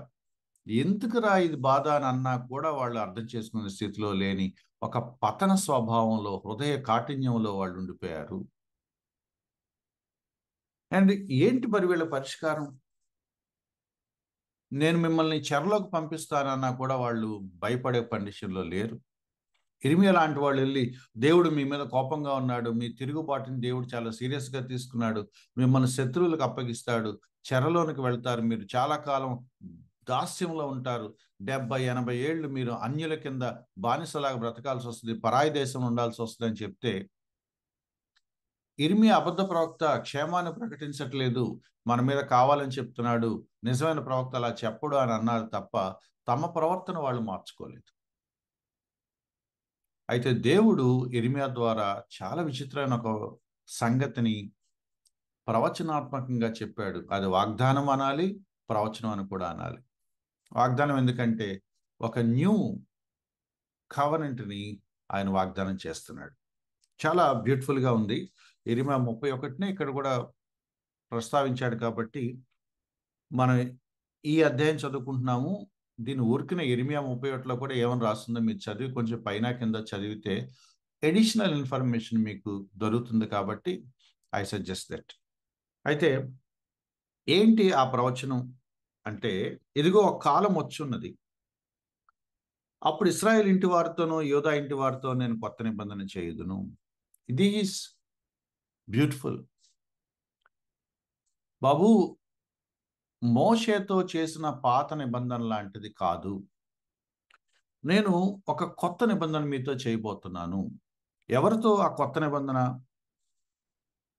ఎందుకురా ఇది బాధ అని అన్నా కూడా వాళ్ళు అర్థం చేసుకునే స్థితిలో లేని ఒక పతన స్వభావంలో, హృదయ కాఠిన్యంలో వాళ్ళు ఉండిపోయారు. అండ్ ఏంటి మరి వీళ్ళ పరిష్కారం? నేను మిమ్మల్ని చెరలోకి పంపిస్తానన్నా కూడా వాళ్ళు భయపడే కండిషన్లో లేరు. ఇర్మియా లాంటి వాళ్ళు వెళ్ళి, దేవుడు మీ మీద కోపంగా ఉన్నాడు, మీ తిరుగుబాటుని దేవుడు చాలా సీరియస్గా తీసుకున్నాడు, మిమ్మల్ని శత్రువులకు అప్పగిస్తాడు, చెరలోనికి వెళ్తారు, మీరు చాలా కాలం దాస్యంలో ఉంటారు, 70-80 ఏళ్ళు మీరు అన్యుల కింద బానిసలాగా బ్రతకాల్సి వస్తుంది, పరాయి దేశం ఉండాల్సి వస్తుంది అని చెప్తే ఇర్మియా అబద్ధ ప్రవక్త క్షేమాన్ని ప్రకటించట్లేదు, మన మీద కావాలని చెప్తున్నాడు, నిజమైన ప్రవక్త అలా చెప్పడు అని అన్నారు తప్ప తమ ప్రవర్తన వాళ్ళు మార్చుకోలేదు. అయితే దేవుడు ఇర్మియా ద్వారా చాలా విచిత్రమైన ఒక సంగతిని ప్రవచనాత్మకంగా చెప్పాడు. అది వాగ్దానం అనాలి, ప్రవచనం అని కూడా అనాలి. వాగ్దానం ఎందుకంటే ఒక న్యూ కవనెంట్ని ఆయన వాగ్దానం చేస్తున్నాడు. చాలా బ్యూటిఫుల్గా ఉంది. ఇర్మియా 31నే ఇక్కడ కూడా ప్రస్తావించాడు కాబట్టి మనం ఈ అధ్యాయం చదువుకుంటున్నాము. దీని ఊరికిన ఇర్మియా 31లో కూడా ఏమని రాస్తుందో మీరు చదివి కొంచెం పైన కింద చదివితే అడిషనల్ ఇన్ఫర్మేషన్ మీకు దొరుకుతుంది కాబట్టి ఐ సజెస్ట్ దట్. అయితే ఏంటి ఆ ప్రవచనం అంటే, ఇదిగో ఒక కాలం వచ్చున్నది, అప్పుడు ఇశ్రాయేల్ ఇంటి వారితోనూ యోధా ఇంటి వారితో నేను కొత్త నిబంధన చేయుదును. ఇది ఈస్ బ్యూటిఫుల్. బాబు, మోషేతో చేసిన పాత నిబంధన లాంటిది కాదు. నేను ఒక కొత్త నిబంధన మీతో చేయబోతున్నాను. ఎవరితో ఆ కొత్త నిబంధన?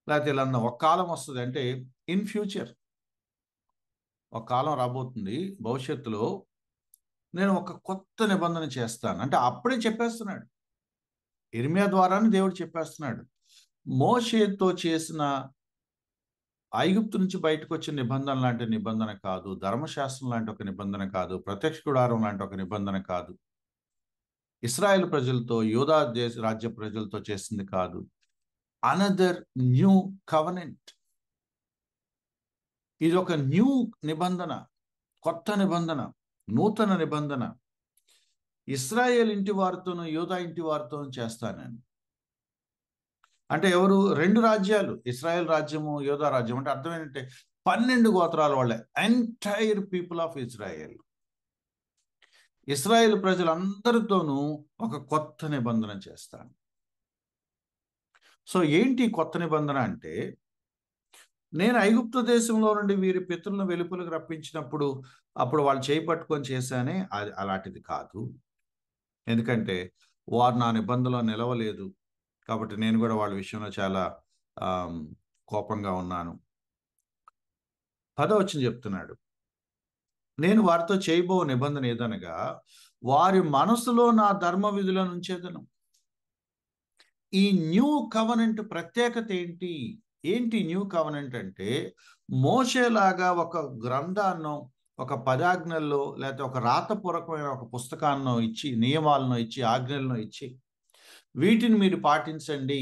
లేకపోతే ఇలా ఒక కాలం వస్తుంది అంటే ఇన్ ఫ్యూచర్ ఒక కాలం రాబోతుంది భవిష్యత్తులో, నేను ఒక కొత్త నిబంధన చేస్తాను అంటే అప్పుడే చెప్పేస్తున్నాడు. ఇర్మియా ద్వారానే దేవుడు చెప్పేస్తున్నాడు. మోషేతో చేసిన ఐగుప్తు నుంచి బయటకు వచ్చిన నిబంధన లాంటి నిబంధన కాదు, ధర్మశాస్త్రం లాంటి ఒక నిబంధన కాదు, ప్రత్యక్ష గుడారం లాంటి ఒక నిబంధన కాదు, ఇశ్రాయేల్ ప్రజలతో యోధా రాజ్య ప్రజలతో చేసింది కాదు. Another new covenant. ఇది ఒక న్యూ నిబంధన, కొత్త నిబంధన, నూతన నిబంధన. ఇశ్రాయేల్ ఇంటి వారితోనూ యోధా ఇంటి వారితోనూ చేస్తానని అంటే ఎవరు? రెండు రాజ్యాలు, ఇశ్రాయేల్ రాజ్యము, యోధా రాజ్యం. అంటే అర్థం ఏంటంటే 12 గోత్రాల వాళ్ళే, ఎంటైర్ పీపుల్ ఆఫ్ ఇజ్రాయెల్. ఇశ్రాయేల్ ప్రజలందరితోనూ ఒక కొత్త నిబంధన చేస్తాను. సో ఏంటి కొత్త నిబంధన అంటే, నేను ఐగుప్తు దేశంలో నుండి వీరి పితరులను వెలుపలకు రప్పించినప్పుడు అప్పుడు వాళ్ళు చేయి పట్టుకొని చేశానే, అది అలాంటిది కాదు. ఎందుకంటే వారు నా నిబంధనలో నిలవలేదు కాబట్టి నేను కూడా వాళ్ళ విషయంలో చాలా కోపంగా ఉన్నాను. 10వ వచనం చెప్తున్నాడు, నేను వారితో చేయబో నిబంధన ఏదనగా వారి మనసులో నా ధర్మ విధులను ఉంచేదను. ఈ న్యూ కవనెంట్ ప్రత్యేకత ఏంటి? ఏంటి న్యూ కవనెంట్ అంటే, మోషేలాగా ఒక గ్రంథాన్నో, ఒక పదాజ్ఞల్లో, లేకపోతే ఒక రాతపూర్వకమైన ఒక పుస్తకాన్నో ఇచ్చి, నియమాలను ఇచ్చి, ఆజ్ఞలను ఇచ్చి, వీటిని మీరు పాటించండి,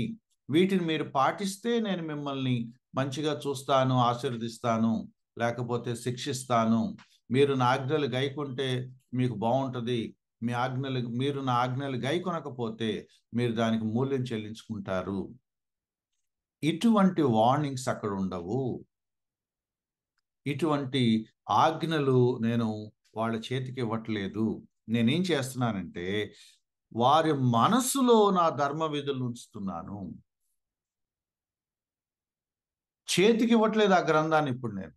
వీటిని మీరు పాటిస్తే నేను మిమ్మల్ని మంచిగా చూస్తాను, ఆశీర్వదిస్తాను, లేకపోతే శిక్షిస్తాను, మీరు నా ఆజ్ఞలు గైకుంటే మీకు బాగుంటుంది, మీరు నా ఆజ్ఞలు గైకొనకపోతే మీరు దానికి మూల్యం చెల్లించుకుంటారు. ఇటువంటి వార్నింగ్స్ అక్కడ ఉండవు. ఇటువంటి ఆజ్ఞలు నేను వాళ్ళ చేతికి ఇవ్వట్లేదు. నేనేం చేస్తున్నానంటే వారి మనసులో నా ధర్మ విధులు ఉంచుతున్నాను. చేతికి ఇవ్వట్లేదు ఆ గ్రంథాన్ని. ఇప్పుడు నేను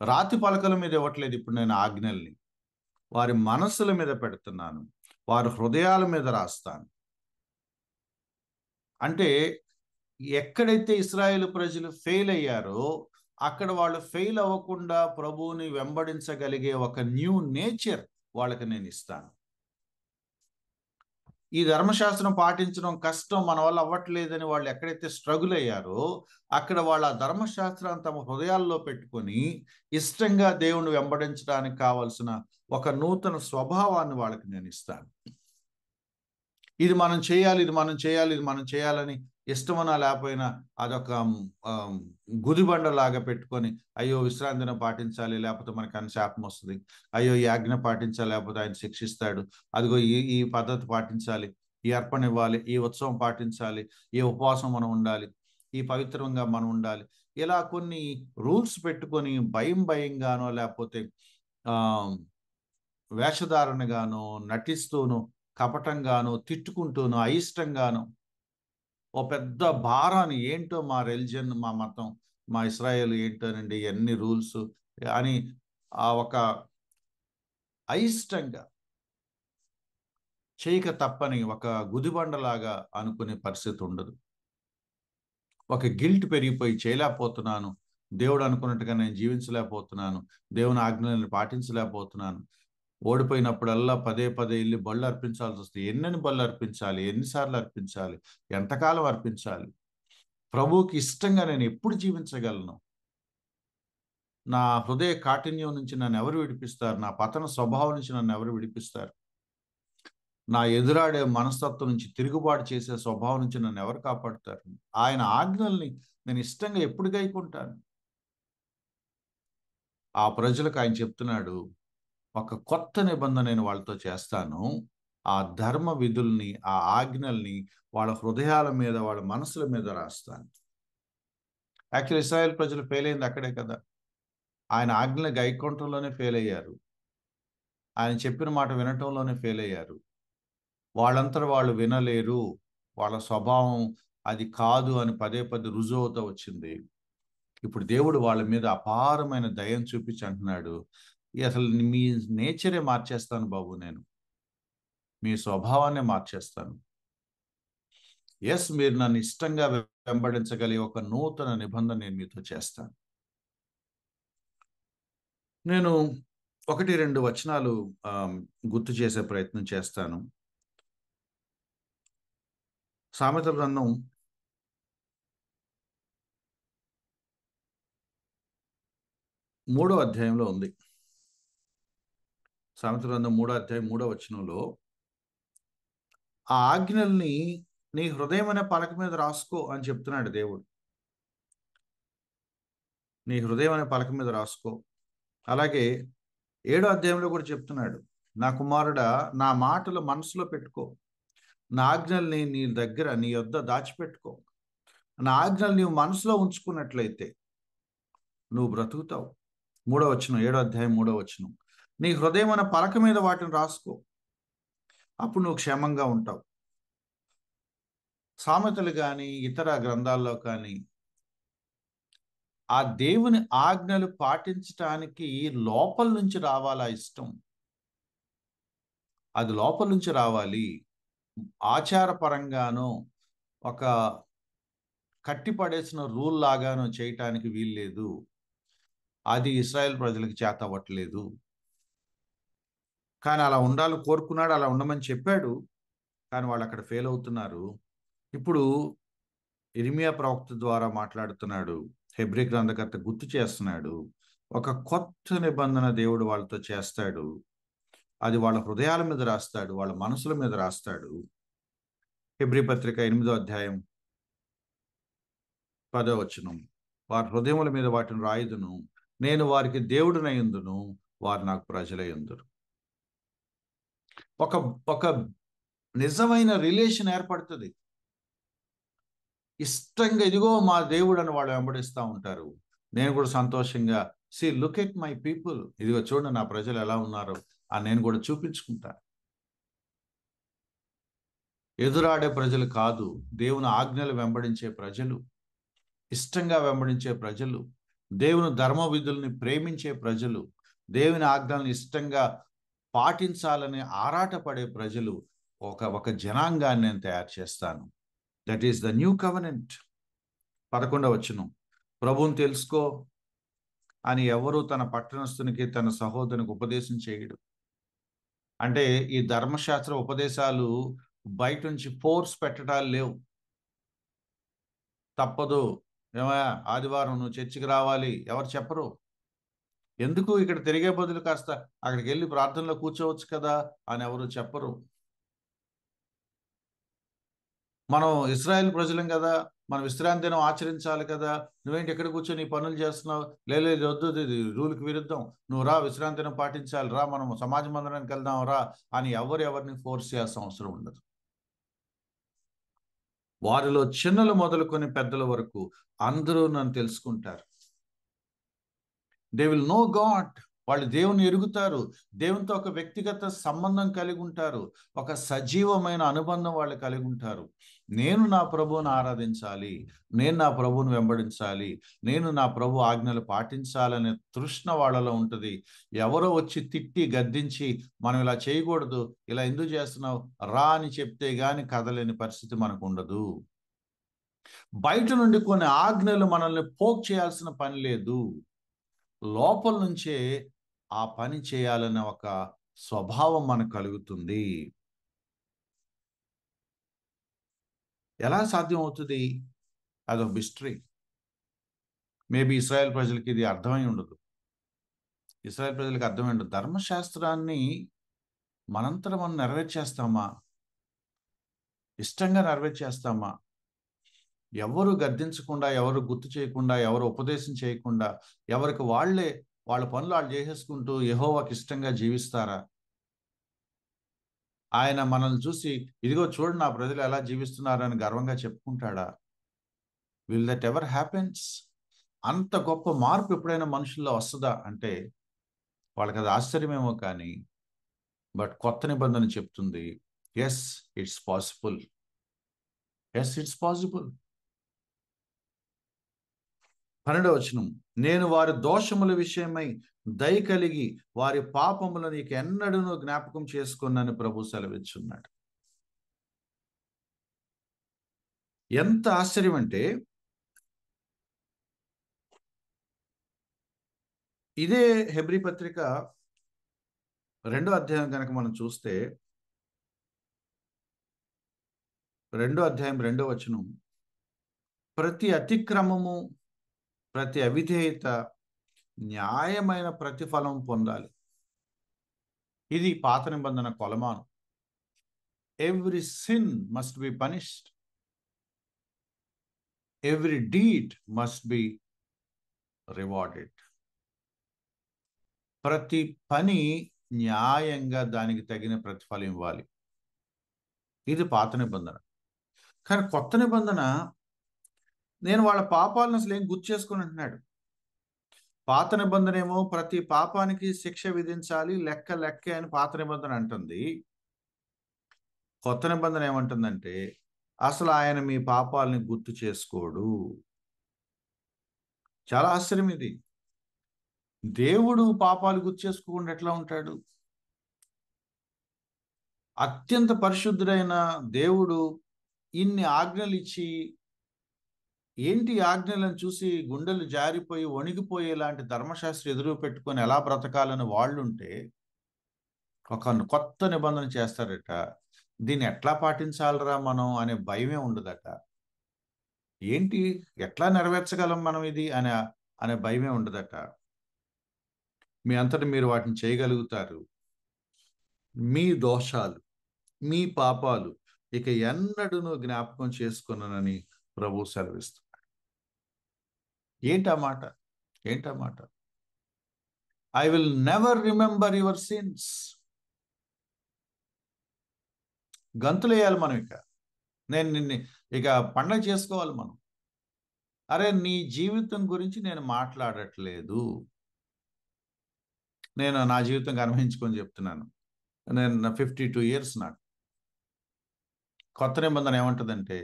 రాతి పలకల మీద ఇవ్వట్లేదు. ఇప్పుడు నేను ఆజ్ఞల్ని వారి మనసుల మీద పెడుతున్నాను, వారి హృదయాల మీద రాస్తాను. అంటే ఎక్కడైతే ఇశ్రాయేలు ప్రజలు ఫెయిల్ అయ్యారో అక్కడ వాళ్ళు ఫెయిల్ అవ్వకుండా ప్రభువుని వెంబడించగలిగే ఒక న్యూ నేచర్ వాళ్ళకి నేను ఇస్తాను. ఈ ధర్మశాస్త్రం పాటించడం కష్టం, మన వల్ల అవ్వట్లేదని వాళ్ళు ఎక్కడైతే స్ట్రగుల్ అయ్యారో అక్కడ వాళ్ళ ధర్మశాస్త్రాన్ని తమ హృదయాల్లో పెట్టుకొని ఇష్టంగా దేవుణ్ణి వెంబడించడానికి కావలసిన ఒక నూతన స్వభావాన్ని వాళ్ళకి నేను ఇస్తాను. ఇది మనం చేయాలి, ఇది మనం చేయాలి, ఇది మనం చేయాలని ఇష్టమన్నా లేకపోయినా అదొక గుదిబండలాగా పెట్టుకొని, అయ్యో విశ్రాంతి దినం పాటించాలి లేకపోతే మనకు అన్ని శాపం వస్తుంది, అయ్యో ఈ ఆజ్ఞ పాటించాలి లేకపోతే ఆయన శిక్షిస్తాడు, అదిగో ఈ పద్ధతి పాటించాలి, ఈ అర్పణ ఇవ్వాలి, ఈ ఉత్సవం పాటించాలి, ఈ ఉపవాసం మనం ఉండాలి, ఈ పవిత్రంగా మనం ఉండాలి, ఇలా కొన్ని రూల్స్ పెట్టుకొని భయంగానో లేకపోతే వేషధారణగానో నటిస్తూనో కపటంగానో తిట్టుకుంటూనో అయిష్టంగానో ఓ పెద్ద భారాన్ని, ఏంటో మా రిలిజన్, మా మతం, మా ఇశ్రాయేల్ ఏంటోనండి ఎన్ని రూల్స్ అని ఆ ఒక అయిష్టంగా చేయక తప్పని ఒక గుదిబండలాగా అనుకునే పరిస్థితి ఉండదు. ఒక గిల్ట్ పెరిగిపోయి చేయలేకపోతున్నాను, దేవుడు అనుకున్నట్టుగా నేను జీవించలేకపోతున్నాను, దేవుని ఆజ్ఞలను పాటించలేకపోతున్నాను. ఓడిపోయినప్పుడల్లా పదే పదే వెళ్ళి బళ్ళు అర్పించాల్సి వస్తుంది. ఎన్నెన్ని బళ్ళు అర్పించాలి, ఎన్నిసార్లు అర్పించాలి, ఎంతకాలం అర్పించాలి, ప్రభువుకి ఇష్టంగా నేను ఎప్పుడు జీవించగలను, నా హృదయ కాఠిన్యం నుంచి నన్ను ఎవరు విడిపిస్తారు, నా పతన స్వభావం నుంచి నన్ను ఎవరు విడిపిస్తారు, నా ఎదురాడే మనస్తత్వం నుంచి, తిరుగుబాటు చేసే స్వభావం నుంచి నన్ను ఎవరు కాపాడుతారు, ఆయన ఆజ్ఞల్ని నేను ఇష్టంగా ఎప్పుడు గైకుంటాను. ఆ ప్రజలకు ఆయన చెప్తున్నాడు, ఒక కొత్త నిబంధన నేను వాళ్ళతో చేస్తాను. ఆ ధర్మ విధుల్ని, ఆ ఆజ్ఞల్ని వాళ్ళ హృదయాల మీద, వాళ్ళ మనసుల మీద రాస్తాను. యాక్చువల్ ఇశ్రాయేల్ ప్రజలు ఫెయిల్ అయింది అక్కడే కదా. ఆయన ఆజ్ఞలు గైకొనటంలోనే ఫెయిల్ అయ్యారు. ఆయన చెప్పిన మాట వినటంలోనే ఫెయిల్ అయ్యారు. వాళ్ళంతట వాళ్ళు వినలేరు, వాళ్ళ స్వభావం అది కాదు అని పదే పదే రుజువు అవుతూ వచ్చింది. ఇప్పుడు దేవుడు వాళ్ళ మీద అపారమైన దయను చూపించి అంటున్నాడు, అసలు మీ నేచరే మార్చేస్తాను బాబు, నేను మీ స్వభావాన్ని మార్చేస్తాను. ఎస్, మీరు నన్ను ఇష్టంగా వెంబడించగలిగే ఒక నూతన నిబంధన నేను మీతో చేస్తాను. నేను 1-2 వచనాలు గుర్తు చేసే ప్రయత్నం చేస్తాను. సామెతల గ్రంథం 3వ అధ్యాయంలో ఉంది. సామెతల గ్రంథం 3వ అధ్యాయం 3వ వచనంలో, ఆ ఆజ్ఞల్ని నీ హృదయం అనే పలక మీద రాసుకో అని చెప్తున్నాడు దేవుడు. నీ హృదయం అనే పలక మీద రాసుకో. అలాగే 7వ అధ్యాయంలో కూడా చెప్తున్నాడు, నా కుమారుడా, నా మాటలు మనసులో పెట్టుకో, నా ఆజ్ఞల్ని నీ దగ్గర, నీ యొద్ద దాచిపెట్టుకో. నా ఆజ్ఞలు నీవు మనసులో ఉంచుకున్నట్లయితే నువ్వు బ్రతుకుతావు. 3వ వచనం, 7వ అధ్యాయం 3వ వచనం, నీ హృదయం అనే పలక మీద వాటిని రాసుకో, అప్పుడు నువ్వు క్షేమంగా ఉంటావు. సామెతలు కానీ ఇతర గ్రంథాల్లో కానీ ఆ దేవుని ఆజ్ఞలు పాటించటానికి లోపల నుంచి రావాలి. ఆ ఇష్టం అది లోపల నుంచి రావాలి. ఆచారపరంగానో ఒక కట్టిపడేసిన రూల్ లాగానో చేయటానికి వీల్లేదు. అది ఇశ్రాయేల్ ప్రజలకు చేత అవ్వట్లేదు. కానీ అలా ఉండాలని కోరుకున్నాడు, అలా ఉండమని చెప్పాడు. కానీ వాళ్ళు అక్కడ ఫెయిల్ అవుతున్నారు. ఇప్పుడు ఇర్మియా ప్రవక్త ద్వారా మాట్లాడుతున్నాడు, హెబ్రీ గ్రంథకర్త గుర్తు చేస్తున్నాడు, ఒక కొత్త నిబంధన దేవుడు వాళ్ళతో చేస్తాడు. అది వాళ్ళ హృదయాల మీద రాస్తాడు, వాళ్ళ మనసుల మీద రాస్తాడు. హెబ్రీ పత్రిక 8వ అధ్యాయం 10వ వచనం, వారి హృదయముల మీద వాటిని రాయుదును, నేను వారికి దేవుడినయుందును, వారు నాకు ప్రజలయుందురు. ఒక ఒక నిజమైన రిలేషన్ ఏర్పడుతుంది. ఇష్టంగా ఇదిగో మా దేవుడు అని వాళ్ళు వెంబడిస్తూ ఉంటారు. నేను కూడా సంతోషంగా, లుక్ ఎట్ మై పీపుల్, ఇదిగో చూడండి నా ప్రజలు ఎలా ఉన్నారు అని నేను కూడా చూపించుకుంటా. ఎదురాడే ప్రజలు కాదు, దేవుని ఆజ్ఞలు వెంబడించే ప్రజలు, ఇష్టంగా వెంబడించే ప్రజలు, దేవుని ధర్మ విధుల్ని ప్రేమించే ప్రజలు, దేవుని ఆజ్ఞలను ఇష్టంగా పాటించాలని ఆరాటపడే ప్రజలు, ఒక జనాంగాన్ని నేను తయారు చేస్తాను. That is the new covenant. 11వ వచనం, ప్రభువుని తెలుసుకో అని ఎవరు తన పట్టణస్థునికి, తన సహోదరునికి ఉపదేశం చేయడు. అంటే ఈ ధర్మశాస్త్ర ఉపదేశాలు బయట నుంచి ఫోర్స్ పెట్టడాలు లేవు. తప్పదు, ఏమయ్యా ఆదివారం నువ్వు చర్చికి రావాలి, ఎవరు చెప్పరు. ఎందుకు ఇక్కడ తిరిగే బదులు కాస్త అక్కడికి వెళ్ళి ప్రార్థనలో కూర్చోవచ్చు కదా అని ఎవరు చెప్పరు. మనం ఇశ్రాయేల్ ప్రజలం కదా, మనం విశ్రాంతి దినం ఆచరించాలి కదా, నువ్వేంటి ఎక్కడ కూర్చొని పనులు చేస్తున్నావు, లేదు వద్దు, ఇది రూల్కి విరుద్ధం, నువ్వు రా, విశ్రాంతి దినం పాటించాలి రా, మనం సమాజ మందిరానికి వెళ్దాం రా అని ఎవరిని ఫోర్స్ చేయాల్సిన అవసరం ఉండదు. వారిలో చిన్నలు మొదలుకొని పెద్దల వరకు అందరూ నన్ను తెలుసుకుంటారు. They will know God. వాళ్ళు దేవుని ఎరుగుతారు, దేవునితో ఒక వ్యక్తిగత సంబంధం కలిగి ఉంటారు, ఒక సజీవమైన అనుబంధం వాళ్ళు కలిగి ఉంటారు. నేను నా ప్రభువుని ఆరాధించాలి, నేను నా ప్రభువుని వెంబడించాలి, నేను నా ప్రభు ఆజ్ఞలు పాటించాలనే తృష్ణ వాళ్ళలో ఉంటుంది. ఎవరో వచ్చి తిట్టి గద్దించి మనం ఇలా చేయకూడదు, ఇలా ఎందుకు చేస్తున్నావు రా అని చెప్తే గాని కదలేని పరిస్థితి మనకు ఉండదు. బయట నుండి కొన్ని ఆజ్ఞలు మనల్ని పోక్ చేయాల్సిన పని లేదు. లోపల నుంచే ఆ పని చేయాలనే ఒక స్వభావం మనకు కలుగుతుంది. ఎలా సాధ్యం అవుతుంది? అదొక మిస్టరీ. మేబీ ఇశ్రాయేల్ ప్రజలకి ఇది అర్థమై ఉండదు. ఇశ్రాయేల్ ప్రజలకు అర్థమై ఉండదు. ధర్మశాస్త్రాన్ని మనంతట మనం నెరవేర్చేస్తామా? ఇష్టంగా నెరవేర్చేస్తామా? ఎవరు గద్దించకుండా, ఎవరు గుర్తు చేయకుండా, ఎవరు ఉపదేశం చేయకుండా, ఎవరికి వాళ్ళే వాళ్ళ పనులు వాళ్ళు చేసేసుకుంటూ యెహోవాకి ఇష్టంగా జీవిస్తారా? ఆయన మనల్ని చూసి ఇదిగో చూడు నా ప్రజలు ఎలా జీవిస్తున్నారని గర్వంగా చెప్పుకుంటాడా? Will that ever happens? అంత గొప్ప మార్పు ఎప్పుడైనా మనుషుల్లో వస్తుందా అంటే వాళ్ళకి అది ఆశ్చర్యమేమో కానీ, బట్ కొత్త నిబంధన చెప్తుంది, yes it's possible. Yes it's possible. 12వ వచనం, నేను వారి దోషముల విషయమై దయ కలిగి వారి పాపములు నీకు ఎన్నడూనూ జ్ఞాపకం చేసుకున్నాను ప్రభు సెలవిచ్చున్నాడు. ఎంత ఆశ్చర్యం అంటే, ఇదే హెబ్రీ పత్రిక 2వ అధ్యాయం కనుక మనం చూస్తే 2వ అధ్యాయం 2వ వచనం, ప్రతి అతిక్రమము ప్రతి అవిధేయత న్యాయమైన ప్రతిఫలం పొందాలి. ఇది పాత నిబంధన కొలమానం. Every sin must be punished, every deed must be rewarded. ప్రతి పని న్యాయంగా దానికి తగిన ప్రతిఫలం ఇవ్వాలి. ఇది పాత నిబంధన. కానీ కొత్త నిబంధన, నేను వాళ్ళ పాపాలను అసలు ఏం గుర్తు చేసుకుని అంటున్నాడు. పాత నిబంధన ఏమో ప్రతి పాపానికి శిక్ష విధించాలి, లెక్క లెక్కే అని పాత నిబంధన అంటుంది. కొత్త నిబంధన ఏమంటుందంటే అసలు ఆయన మీ పాపాలని గుర్తు చేసుకోడు. చాలా ఆశ్చర్యం ఇది. దేవుడు పాపాలు గుర్తు చేసుకోకుండా ఎట్లా ఉంటాడు? అత్యంత పరిశుద్ధుడైన దేవుడు ఇన్ని ఆజ్ఞలు ఇచ్చి, ఏంటి ఆజ్ఞలను చూసి గుండెలు జారిపోయి వణిగిపోయేలాంటి ధర్మశాస్త్రం ఎదురు పెట్టుకొని ఎలా బ్రతకాలని వాళ్ళుంటే ఒక కొత్త నిబంధన చేస్తారట. దీన్ని ఎట్లా పాటించాలరా మనం అనే భయమే ఉండదట. ఏంటి, ఎట్లా నెరవేర్చగలం మనం ఇది అనే భయమే ఉండదట. మీ అంతటి మీరు వాటిని చేయగలుగుతారు. మీ దోషాలు, మీ పాపాలు ఇక ఎన్నడూనూ జ్ఞాపకం చేసుకున్నానని ప్రభు సెలవిస్తున్నాడు. ఏంటా మాట? ఏంటా మాట? I will never remember your sins. గంతులేయాలి మనం. నేను నిన్ను ఇక పండగ చేసుకోవాలి మనం. అరే, నీ జీవితం గురించి నేను మాట్లాడట్లేదు. నేను నా జీవితం అనుభవించుకొని చెప్తున్నాను. నేను 52 years నాకు. కొత్త నిబంధన ఏమంటుందంటే,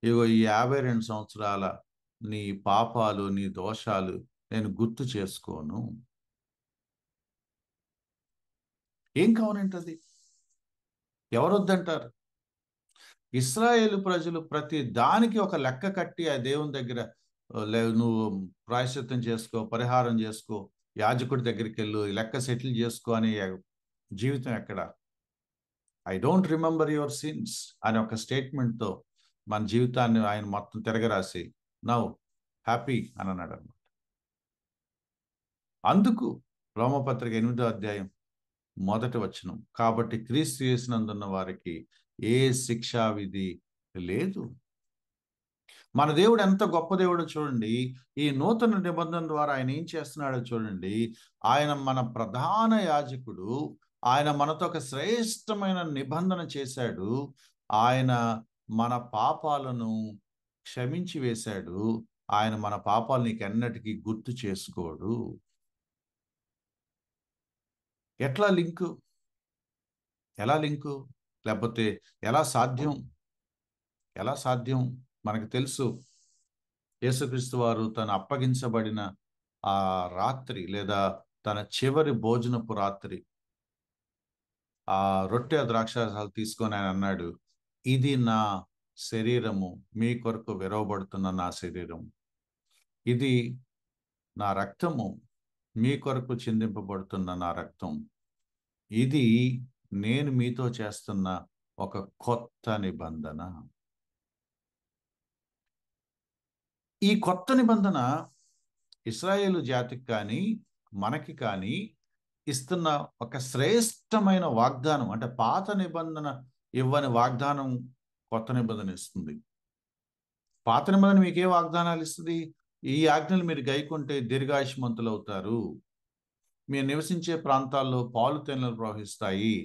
ఇగో ఈ 52 సంవత్సరాల నీ పాపాలు, నీ దోషాలు నేను గుర్తు చేసుకోను. ఏం కావాలంటది? ఎవరొద్దంటారు? ఇశ్రాయేలు ప్రజలు ప్రతి దానికి ఒక లెక్క కట్టి ఆ దేవుని దగ్గర నువ్వు ప్రాయశ్చిత్తం చేసుకో, పరిహారం చేసుకో, యాజకుడి దగ్గరికి వెళ్ళు, లెక్క సెటిల్ చేసుకో అనే జీవితం ఎక్కడ? I don't remember your since అనే ఒక స్టేట్మెంట్తో మన జీవితాన్ని ఆయన మొత్తం తిరగరాసి నౌ హ్యాపీ అని అన్నాడు అనమాట. అందుకు రోమపత్రిక 8వ అధ్యాయం 1వ వచనం, కాబట్టి క్రీస్తు యేసునందున్న వారికి ఏ శిక్షా విధి లేదు. మన దేవుడు ఎంత గొప్ప దేవుడో చూడండి. ఈ నూతన నిబంధన ద్వారా ఆయన ఏం చేస్తున్నాడో చూడండి. ఆయన మన ప్రధాన యాజకుడు. ఆయన మనతో ఒక శ్రేష్టమైన నిబంధన చేశాడు. ఆయన మన పాపాలను క్షమించి వేశాడు. ఆయన మన పాపాలు నీకెన్నటికీ గుర్తు చేసుకోడు. ఎట్లా లింకు? ఎలా లింకు? లేకపోతే ఎలా సాధ్యం? ఎలా సాధ్యం? మనకు తెలుసు, యేసుక్రీస్తు వారు తను అప్పగించబడిన ఆ రాత్రి లేదా తన చివరి భోజనపు రాత్రి ఆ రొట్టె ద్రాక్షారసాలు తీసుకొని ఆయన అన్నాడు, ఇది నా శరీరము, మీ కొరకు విరవబడుతున్న నా శరీరం, ఇది నా రక్తము, మీ కొరకు చిందింపబడుతున్న నా రక్తం, ఇది నేను మీతో చేస్తున్న ఒక కొత్త నిబంధన. ఈ కొత్త నిబంధన ఇశ్రాయేలు జాతికి కానీ మనకి కానీ ఇస్తున్న ఒక శ్రేష్టమైన వాగ్దానం. అంటే పాత నిబంధన ఇవ్వని వాగ్దానం కొత్త నిబంధన ఇస్తుంది. పాత నిబంధన మీకే వాగ్దానాలు ఇస్తుంది? ఈ ఆజ్ఞలు మీరు గైకుంటే దీర్ఘాయుష్మంతులు అవుతారు, మీరు నివసించే ప్రాంతాల్లో పాలు తేనెలు ప్రవహిస్తాయి,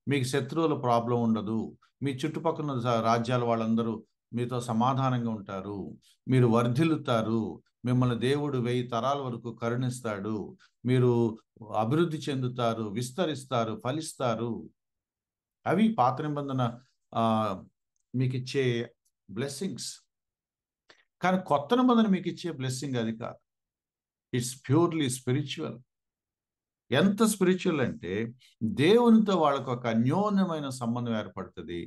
మీకు శత్రువుల ప్రాబ్లం ఉండదు, మీ చుట్టుపక్కల రాజ్యాల వాళ్ళందరూ మీతో సమాధానంగా ఉంటారు, మీరు వర్ధిల్లుతారు, మిమ్మల్ని దేవుడు 1000 తరాల వరకు కరుణిస్తాడు, మీరు అభివృద్ధి చెందుతారు, విస్తరిస్తారు, ఫలిస్తారు. అవి పాత నిబంధన మీకు ఇచ్చే బ్లెస్సింగ్స్. కానీ కొత్త నిబంధన మీకు ఇచ్చే బ్లెస్సింగ్ అది కాదు. It's purely spiritual. ఎంత స్పిరిచువల్ అంటే దేవునితో వాళ్ళకు ఒక అన్యోన్యమైన సంబంధం ఏర్పడుతుంది.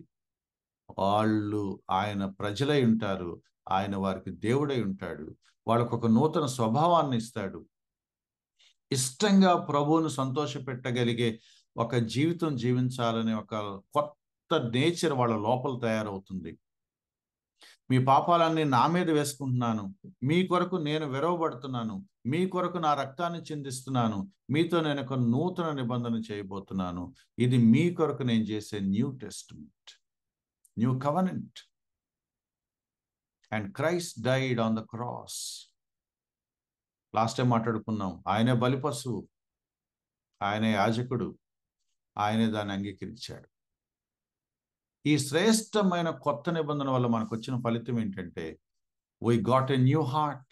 వాళ్ళు ఆయన ప్రజలై ఉంటారు, ఆయన వారికి దేవుడై ఉంటాడు, వాళ్ళకు ఒక నూతన స్వభావాన్ని ఇస్తాడు. ఇష్టంగా ప్రభువును సంతోషపెట్టగలిగే ఒక జీవితం జీవించాలనే ఒక కొత్త నేచర్ వాళ్ళ లోపల తయారవుతుంది. మీ పాపాలన్నీ నా మీద వేసుకుంటున్నాను, మీ కొరకు నేను విరవబడుతున్నాను, మీ కొరకు నా రక్తాన్ని చిందిస్తున్నాను, మీతో నేను ఒక నూతన నిబంధన చేయబోతున్నాను, ఇది మీ కొరకు నేను చేసే new testament, new covenant. And Christ died on the cross. Last time మాట్లాడుకున్నాం, ఆయనే బలిపశువు, ఆయనే యాజకుడు, ఆయనే దాన్ని అంగీకరించాడు. ఈ శ్రేష్టమైన కొత్త నిబంధన వల్ల మనకు వచ్చిన ఫలితం ఏంటంటే we got a new heart,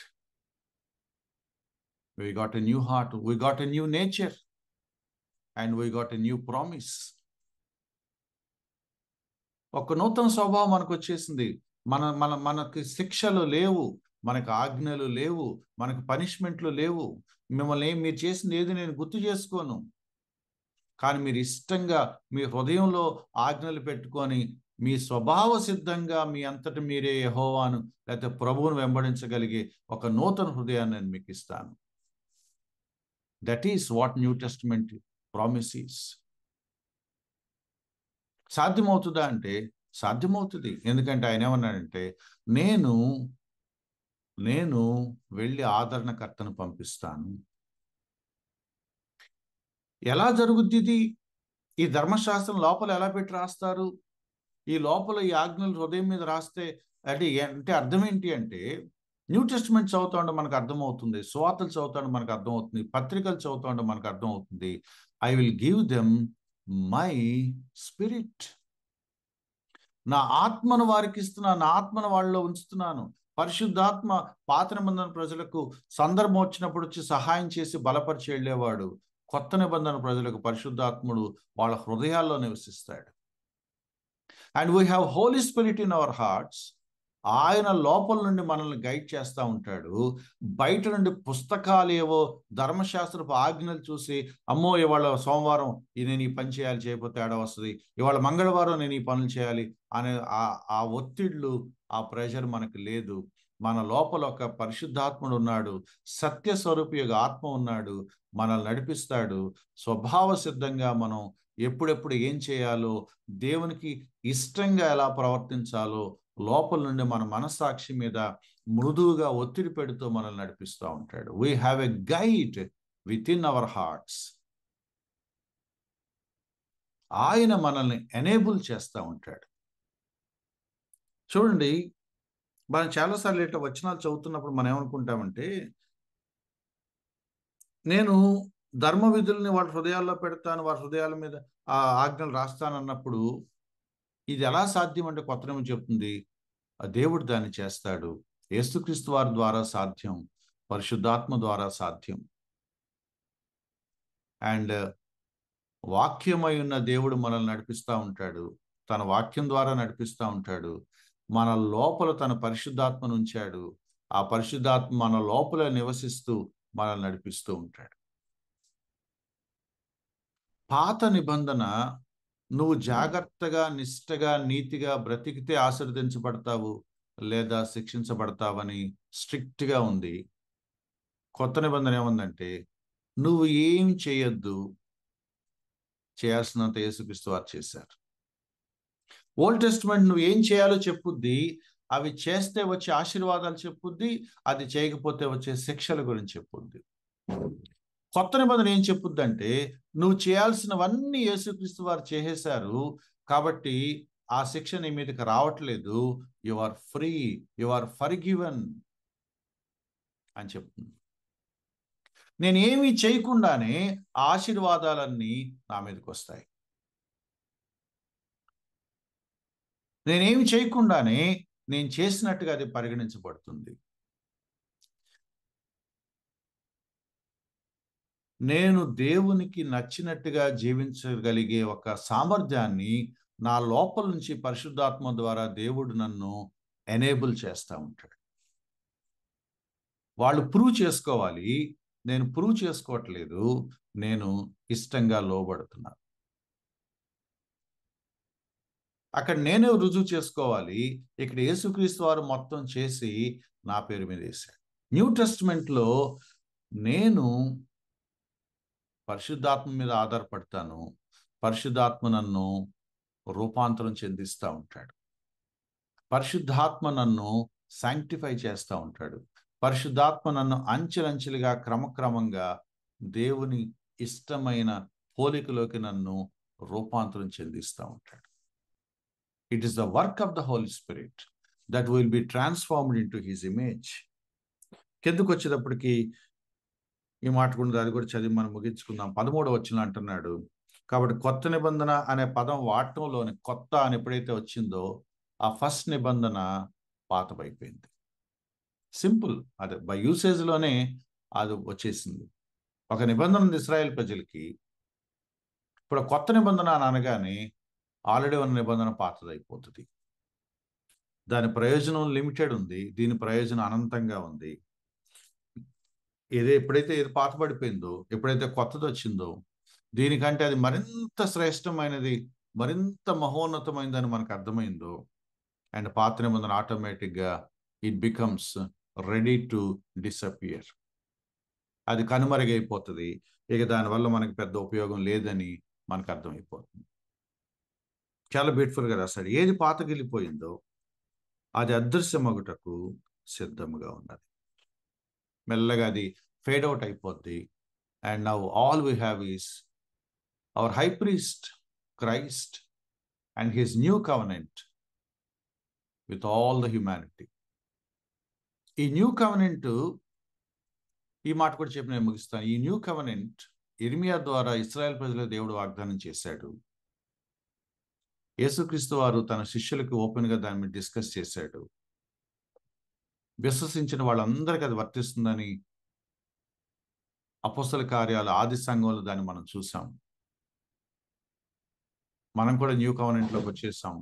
we got a new heart, we got a new nature, and we got a new promise. ఒక నూతన స్వభావం మనకు వచ్చేసింది. మనకి శిక్షలు లేవు, మనకు ఆజ్ఞలు లేవు, మనకు పనిష్మెంట్లు లేవు. మిమ్మల్ని మీరు చేసింది ఏది నేను గుర్తు చేసుకోను, కానీ మీరు ఇష్టంగా మీ హృదయంలో ఆజ్ఞలు పెట్టుకొని మీ స్వభావ సిద్ధంగా మీ అంతటి మీరే యెహోవాను లేకపోతే ప్రభువును వెంబడించగలిగే ఒక నూతన హృదయాన్ని నేను మీకు ఇస్తాను. That is what new testament promises. సాధ్యమవుతుందా అంటే సాధ్యమవుతుంది. ఎందుకంటే ఆయన ఏమన్నాడంటే నేను వెళ్ళి ఆదరణకర్తను పంపిస్తాను. ఎలా జరుగుద్ది ఇది? ఈ ధర్మశాస్త్రం లోపల ఎలా పెట్టి రాస్తారు? ఈ లోపల ఈ ఆజ్ఞలు హృదయం మీద రాస్తే అంటే అర్థం ఏంటి అంటే, న్యూ టెస్టిమెంట్ చదువుతా ఉంటే మనకు అర్థమవుతుంది, సువార్తలు చదువుతా ఉంటే మనకు అర్థమవుతుంది, పత్రికలు చదువుతా ఉంటే మనకు అర్థమవుతుంది. I will give them my spirit. నా ఆత్మను వారికి ఇస్తున్నాను, నా ఆత్మను వాళ్ళలో ఉంచుతున్నాను. పరిశుద్ధాత్మ పాత నిబంధన ప్రజలకు సందర్భం వచ్చినప్పుడు వచ్చి సహాయం చేసి బలపరిచి వెళ్ళేవాడు. కొత్త నిబంధన ప్రజలకు పరిశుద్ధాత్ముడు వాళ్ళ హృదయాల్లో నివసిస్తాడు. And we have holy spirit in our hearts. ఆయన లోపల నుండి మనల్ని గైడ్ చేస్తూ ఉంటాడు. బయట నుండి పుస్తకాలు ఏవో ధర్మశాస్త్రపు ఆజ్ఞలు చూసి, అమ్మో ఇవాళ సోమవారం నేను ఈ పని చేయాలి, చేయకపోతే తేడా వస్తుంది, ఇవాళ మంగళవారం నేను ఈ పనులు చేయాలి అనే ఆ ఒత్తిళ్ళు, ఆ ప్రెషర్ మనకు లేదు. మన లోపల ఒక పరిశుద్ధాత్ముడు ఉన్నాడు, సత్య స్వరూపి యొక్క ఆత్మ ఉన్నాడు, మనల్ని నడిపిస్తాడు. స్వభావ సిద్ధంగా మనం ఎప్పుడెప్పుడు ఏం చేయాలో, దేవునికి ఇష్టంగా ఎలా ప్రవర్తించాలో లోపల నుండి మన మనస్సాక్షి మీద మృదువుగా ఒత్తిడి పెడుతూ మనల్ని నడిపిస్తూ ఉంటాడు. We have a guide with in our hearts. ఆయన మనల్ని ఎనేబుల్ చేస్తూ ఉంటాడు. చూడండి, మనం చాలాసార్లు ఇట్లా వచనాలు చదువుతున్నప్పుడు మనం ఏమనుకుంటామంటే, నేను ధర్మ విధుల్ని వాళ్ళ హృదయాల్లో పెడతాను, వాళ్ళ హృదయాల మీద ఆ ఆజ్ఞలు రాస్తానన్నప్పుడు ఇది ఎలా సాధ్యం అంటే కొత్త నిబంధన చెప్తుంది, ఆ దేవుడు దాన్ని చేస్తాడు. యేసుక్రీస్తు వారి ద్వారా సాధ్యం, పరిశుద్ధాత్మ ద్వారా సాధ్యం. అండ్ వాక్యమై ఉన్న దేవుడు మనల్ని నడిపిస్తూ ఉంటాడు, తన వాక్యం ద్వారా నడిపిస్తూ ఉంటాడు. మన లోపల తన పరిశుద్ధాత్మను ఉంచాడు, ఆ పరిశుద్ధాత్మ మన లోపల నివసిస్తూ మనల్ని నడిపిస్తూ ఉంటాడు. పాత నిబంధన నువ్వు జాగ్రత్తగా, నిష్టగా, నీతిగా బ్రతికితే ఆశీర్వదించబడతావు లేదా శిక్షించబడతావని స్ట్రిక్ట్గా ఉంది. కొత్త నిబంధన ఏముందంటే నువ్వు ఏం చేయొద్దు, చేయాల్సినంత యేసుక్రీస్తు వారు చేశారు. ఓల్డ్ టెస్టిమెంట్ నువ్వు ఏం చేయాలో చెప్పుద్ది, అవి చేస్తే వచ్చే ఆశీర్వాదాలు చెప్పుద్ది, అది చేయకపోతే వచ్చే శిక్షల గురించి చెప్పుద్ది. కొత్త నిబంధన ఏం చెప్పుద్ది అంటే నువ్వు చేయాల్సినవన్నీ యేసుక్రీస్తు వారు చేసేశారు కాబట్టి ఆ శిక్ష నీ మీదకి రావట్లేదు, you are free, you are forgiven అని చెప్తుంది. నేనేమీ చేయకుండానే ఆశీర్వాదాలన్నీ నా మీదకి వస్తాయి. నేనేమి చేయకుండానే నేను చేసినట్టుగా అది పరిగణించబడుతుంది. నేను దేవునికి నచ్చినట్టుగా జీవించగలిగే ఒక సామర్థ్యాన్ని నా లోపల నుంచి పరిశుద్ధాత్మ ద్వారా దేవుడు నన్ను ఎనేబుల్ చేస్తూ ఉంటాడు. వాళ్ళు ప్రూవ్ చేసుకోవాలి, నేను ప్రూవ్ చేసుకోవట్లేదు, నేను ఇష్టంగా లోబడుతున్నాను. అక్కడ నేనే రుజువు చేసుకోవాలి, ఇక్కడ యేసుక్రీస్తు వారు మొత్తం చేసి నా పేరు మీద వేశాడు. న్యూ టెస్టిమెంట్లో నేను పరిశుద్ధాత్మ మీద ఆధారపడతాను, పరిశుద్ధాత్మ నన్ను రూపాంతరం చెందిస్తూ ఉంటాడు, పరిశుద్ధాత్మ నన్ను శాంక్టిఫై చేస్తూ ఉంటాడు, పరిశుద్ధాత్మ నన్ను అంచెలంచెలుగా క్రమక్రమంగా దేవుని ఇష్టమైన పోలికలోకి నన్ను రూపాంతరం చెందిస్తూ ఉంటాడు. It is the work of the Holy Spirit that will be transformed into His image. కిందకు వచ్చేటప్పటికి ఈ మాట కూడా అది కూడా చదివి మనం ముగించుకుందాం. 13వ వచనం అంటున్నాడు, కాబట్టి కొత్త నిబంధన అనే పదం వాడటంలోని కొత్త అని ఎప్పుడైతే వచ్చిందో ఆ ఫస్ట్ నిబంధన పాతబైపోయింది. సింపుల్, అదే బై యూసేజ్లోనే అది వచ్చేసింది. ఒక నిబంధన ఉంది ఇశ్రాయేల్ ప్రజలకి, ఇప్పుడు కొత్త నిబంధన అని అనగానే ఆల్రెడీ ఉన్న నిబంధన పాతదైపోతుంది. దాని ప్రయోజనం లిమిటెడ్ ఉంది, దీని ప్రయోజనం అనంతంగా ఉంది. ఎప్పుడైతే ఇది పాతబడిపోయిందో, ఎప్పుడైతే కొత్తది వచ్చిందో, దీనికంటే అది మరింత శ్రేష్టమైనది, మరింత మహోన్నతమైనదని మనకు అర్థమైందో, అండ్ పాత నిబంధన ఆటోమేటిక్గా it becomes ready to disappear. అది కనుమరుగైపోతుంది, ఇక దానివల్ల మనకి పెద్ద ఉపయోగం లేదని మనకు అర్థమైపోతుంది. చాలా బ్యూటిఫుల్గా రాశాడు, ఏది పాతగిలిపోయిందో అది అదృశ్యమగుటకు సిద్ధముగా ఉన్నది. మెల్లగా అది ఫేడ్ అవుట్ అయిపోద్ది. And now all we have is our high priest Christ and his new covenant with all the humanity. ఈ న్యూ కవెనెంట్, ఈ మాట కూడా చెప్పి నేను ముగిస్తాను. ఈ న్యూ కవెనెంట్ ఇర్మియా ద్వారా ఇశ్రాయేల్ ప్రజలకు దేవుడు వాగ్దానం చేశాడు. యేసుక్రీస్తు వారు తన శిష్యులకు ఓపెన్గా దాని మీద డిస్కస్ చేశాడు. విశ్వసించిన వాళ్ళందరికీ అది వర్తిస్తుందని అపోస్తల కార్యాల ఆది సంఘంలో దాన్ని మనం చూసాం. మనం కూడా న్యూ కవెనెంట్లోకి వచ్చేసాం.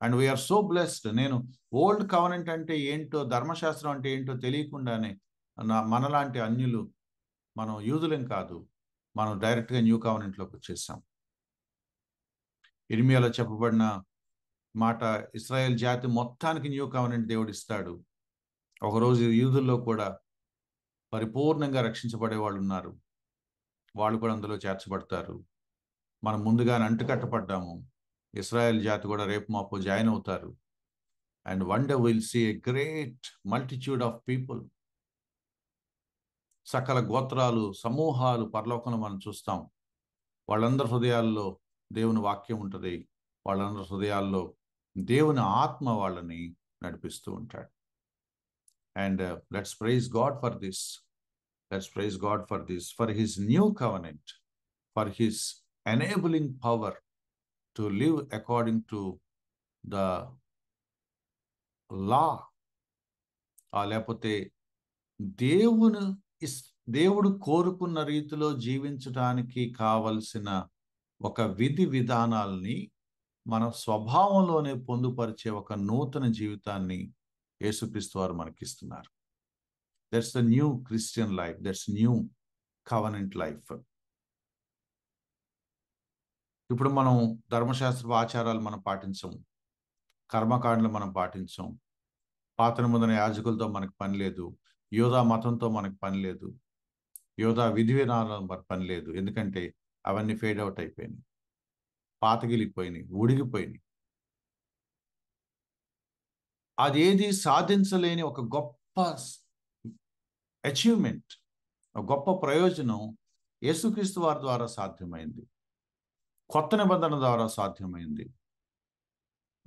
And we are so blessed. నేను ఓల్డ్ కవెనెంట్ అంటే ఏంటో, ధర్మశాస్త్రం అంటే ఏంటో తెలియకుండానే మనలాంటి అన్యులు, మనం యూదులం కాదు, మనం డైరెక్ట్గా న్యూ కవెనెంట్లోకి వచ్చేసాం. ఇర్మియాలో చెప్పబడిన మాట, ఇశ్రాయేల్ జాతి మొత్తానికి న్యూ కవెనెంట్ దేవుడు ఇస్తాడు. ఒకరోజు యూదుల్లో కూడా పరిపూర్ణంగా రక్షించబడే వాళ్ళు ఉన్నారు, వాళ్ళు కూడా అందులో చేర్చబడతారు. మనం ముందుగానే అంటుకట్టపడ్డాము, ఇశ్రాయేల్ జాతి కూడా రేపు మాపు జాయిన్ అవుతారు. And one day will see a great multitude of people, సకల గోత్రాలు, సమూహాలు పరలోకంలో మనం చూస్తాం. వాళ్ళందరి హృదయాల్లో దేవుని వాక్యం ఉంటుంది, వాళ్ళందరి హృదయాల్లో దేవుని ఆత్మ వాళ్ళని నడిపిస్తూ ఉంటాడు. And let's praise God for this. Let's praise God for this, for His new covenant, for His enabling power to live according to the law. లేకపోతే దేవుడు కోరుకున్న రీతిలో జీవించడానికి కావలసిన ఒక విధి విధానాల్ని మన స్వభావంలోనే పొందుపరిచే ఒక నూతన జీవితాన్ని యేసుక్రీస్తు వారు మనకిస్తున్నారు. That's the new Christian life, that's new covenant life. ఇప్పుడు మనం ధర్మశాస్త్ర ఆచారాలు మనం పాటించం, కర్మకాండలు మనం పాటించం, పాత నిబంధన యాజకులతో మనకు పని లేదు, యోధా మతంతో మనకు పని లేదు, యోధా విధి విధానాలతో మనకు పని లేదు. ఎందుకంటే అవన్నీ ఫేడ్ అవుట్ అయిపోయినాయి, పాతగిలిపోయినాయి, ఉడిగిపోయినాయి. అదేది సాధించలేని ఒక గొప్ప అచీవ్మెంట్, ఒక గొప్ప ప్రయోజనం యేసుక్రీస్తు వారి ద్వారా సాధ్యమైంది, కొత్త నిబంధన ద్వారా సాధ్యమైంది.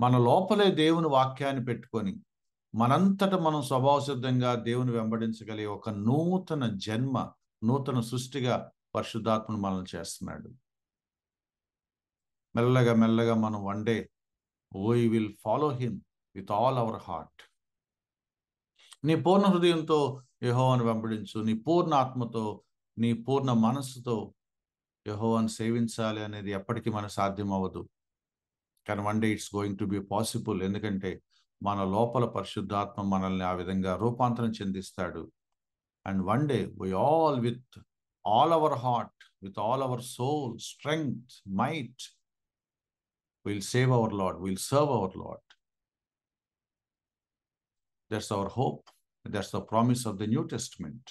మన లోపలే దేవుని వాక్యాన్ని పెట్టుకొని మనంతట మనం స్వభావసిద్ధంగా దేవుని వెంబడించగలిగే ఒక నూతన జన్మ, నూతన సృష్టిగా పరిశుద్ధాత్మను మనల్ని చేస్తున్నాడు. మెల్లగా మెల్లగా మనం one day we will follow him with all our heart. నీ పూర్ణ హృదయంతో యెహోవాను వెంబడించు, నీ పూర్ణ ఆత్మతో, నీ పూర్ణ మనస్సుతో యెహోవాను సేవించాలి అనేది ఎప్పటికీ మనకు సాధ్యం అవ్వదు. కానీ one day it's going to be possible. ఎందుకంటే మన లోపల పరిశుద్ధాత్మ మనల్ని ఆ విధంగా రూపాంతరం చెందిస్తాడు. And one day we all with all our heart, with all our soul, strength, might, we'll save our Lord, we'll serve our Lord. That's our hope. That's the promise of the New Testament.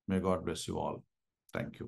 May God bless you all. Thank you.